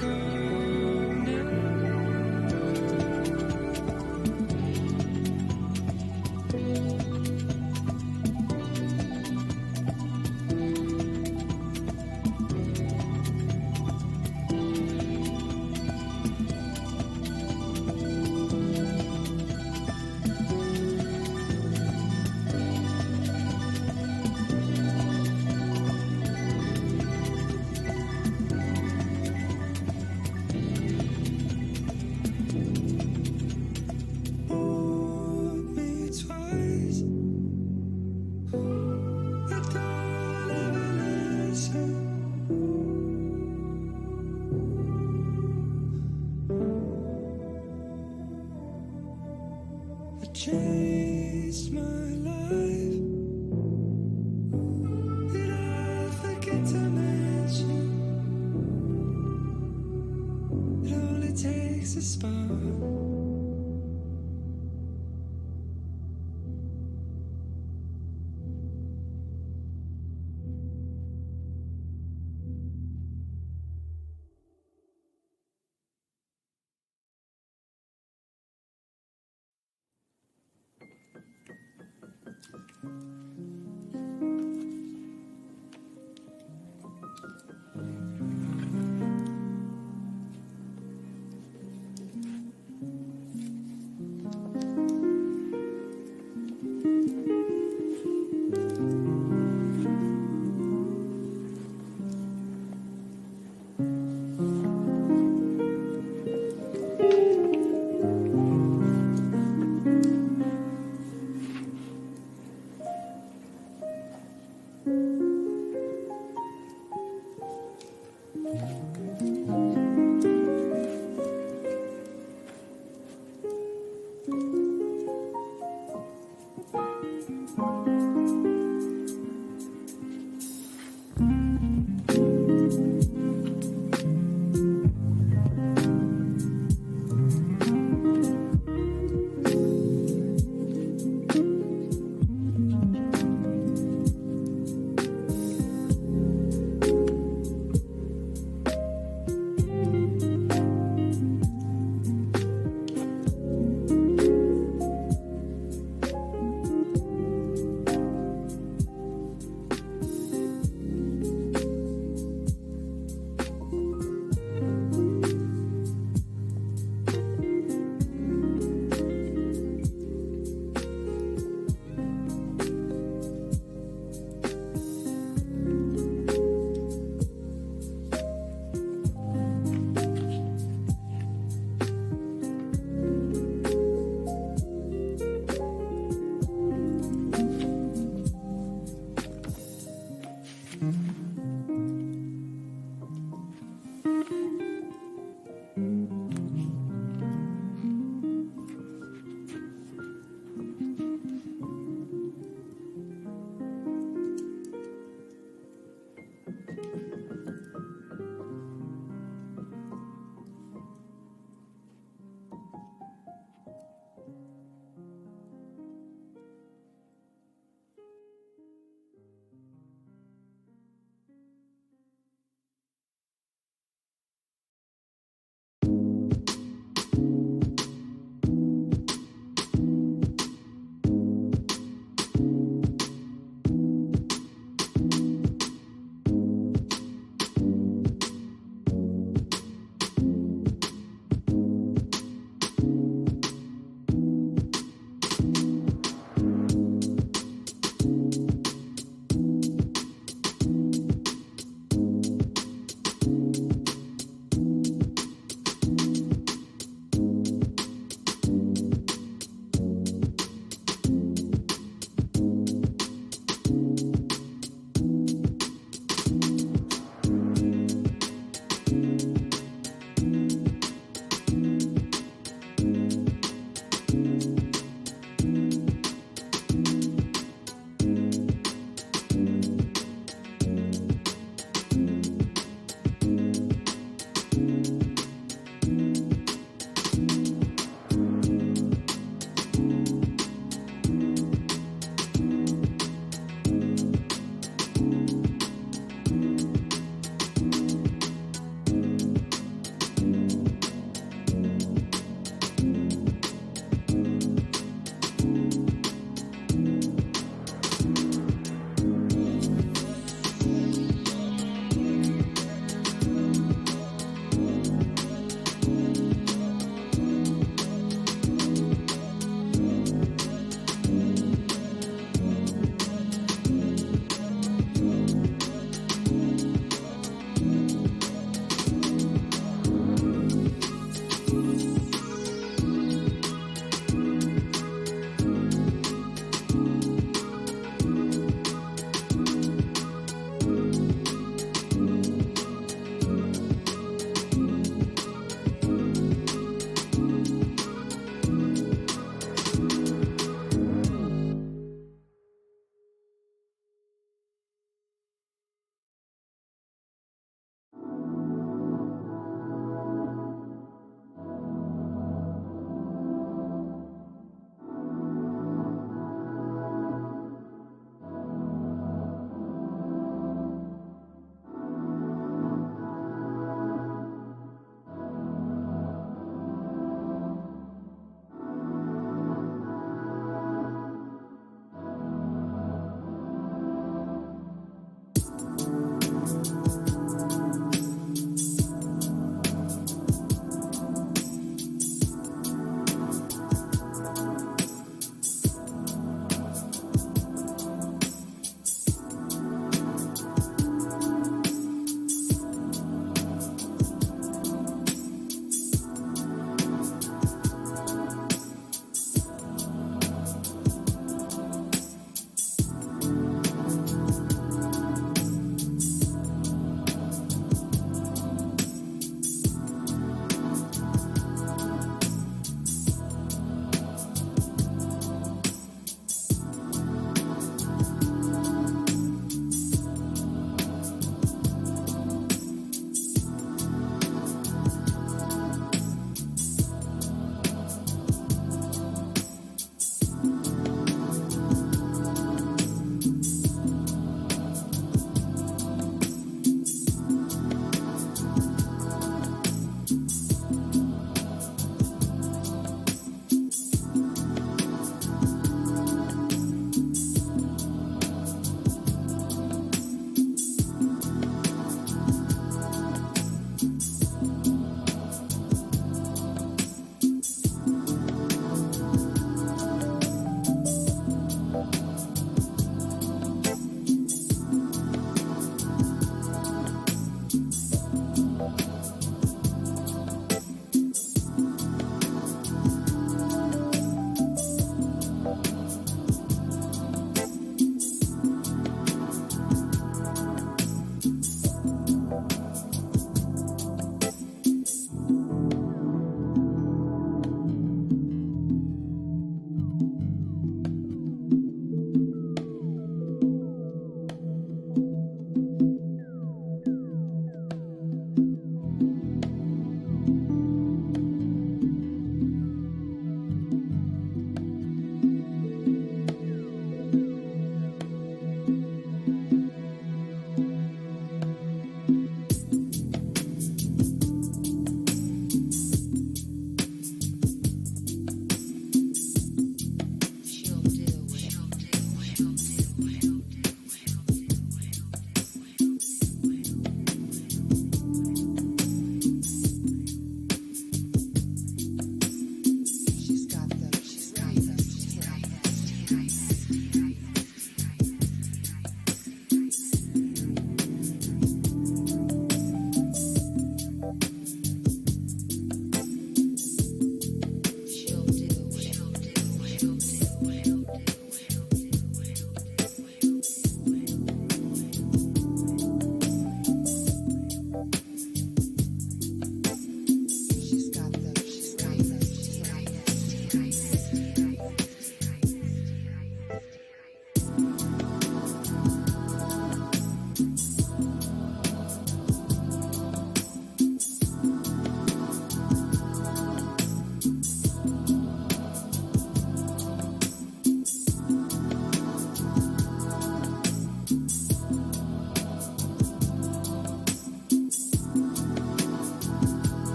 go now. Hold me twice, but don't ever listen. I changed my life, and I forget to mention it only takes a spark.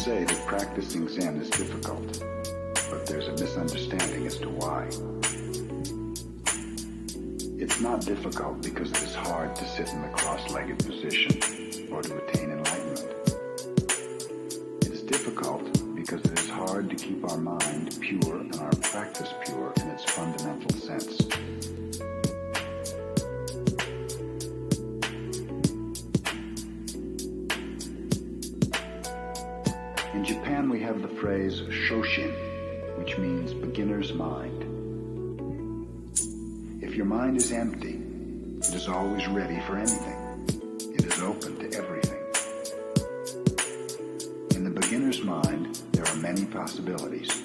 say that practicing Zen is difficult, but there's a misunderstanding as to why. It's not difficult because it is hard to sit in the cross-legged position or to attain enlightenment. It is difficult because it is hard to keep our mind pure and our practice pure in its fundamental sense. In Japan, we have the phrase shoshin, which means beginner's mind. If your mind is empty, it is always ready for anything. It is open to everything. In the beginner's mind, there are many possibilities.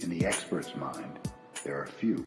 In the expert's mind, there are few.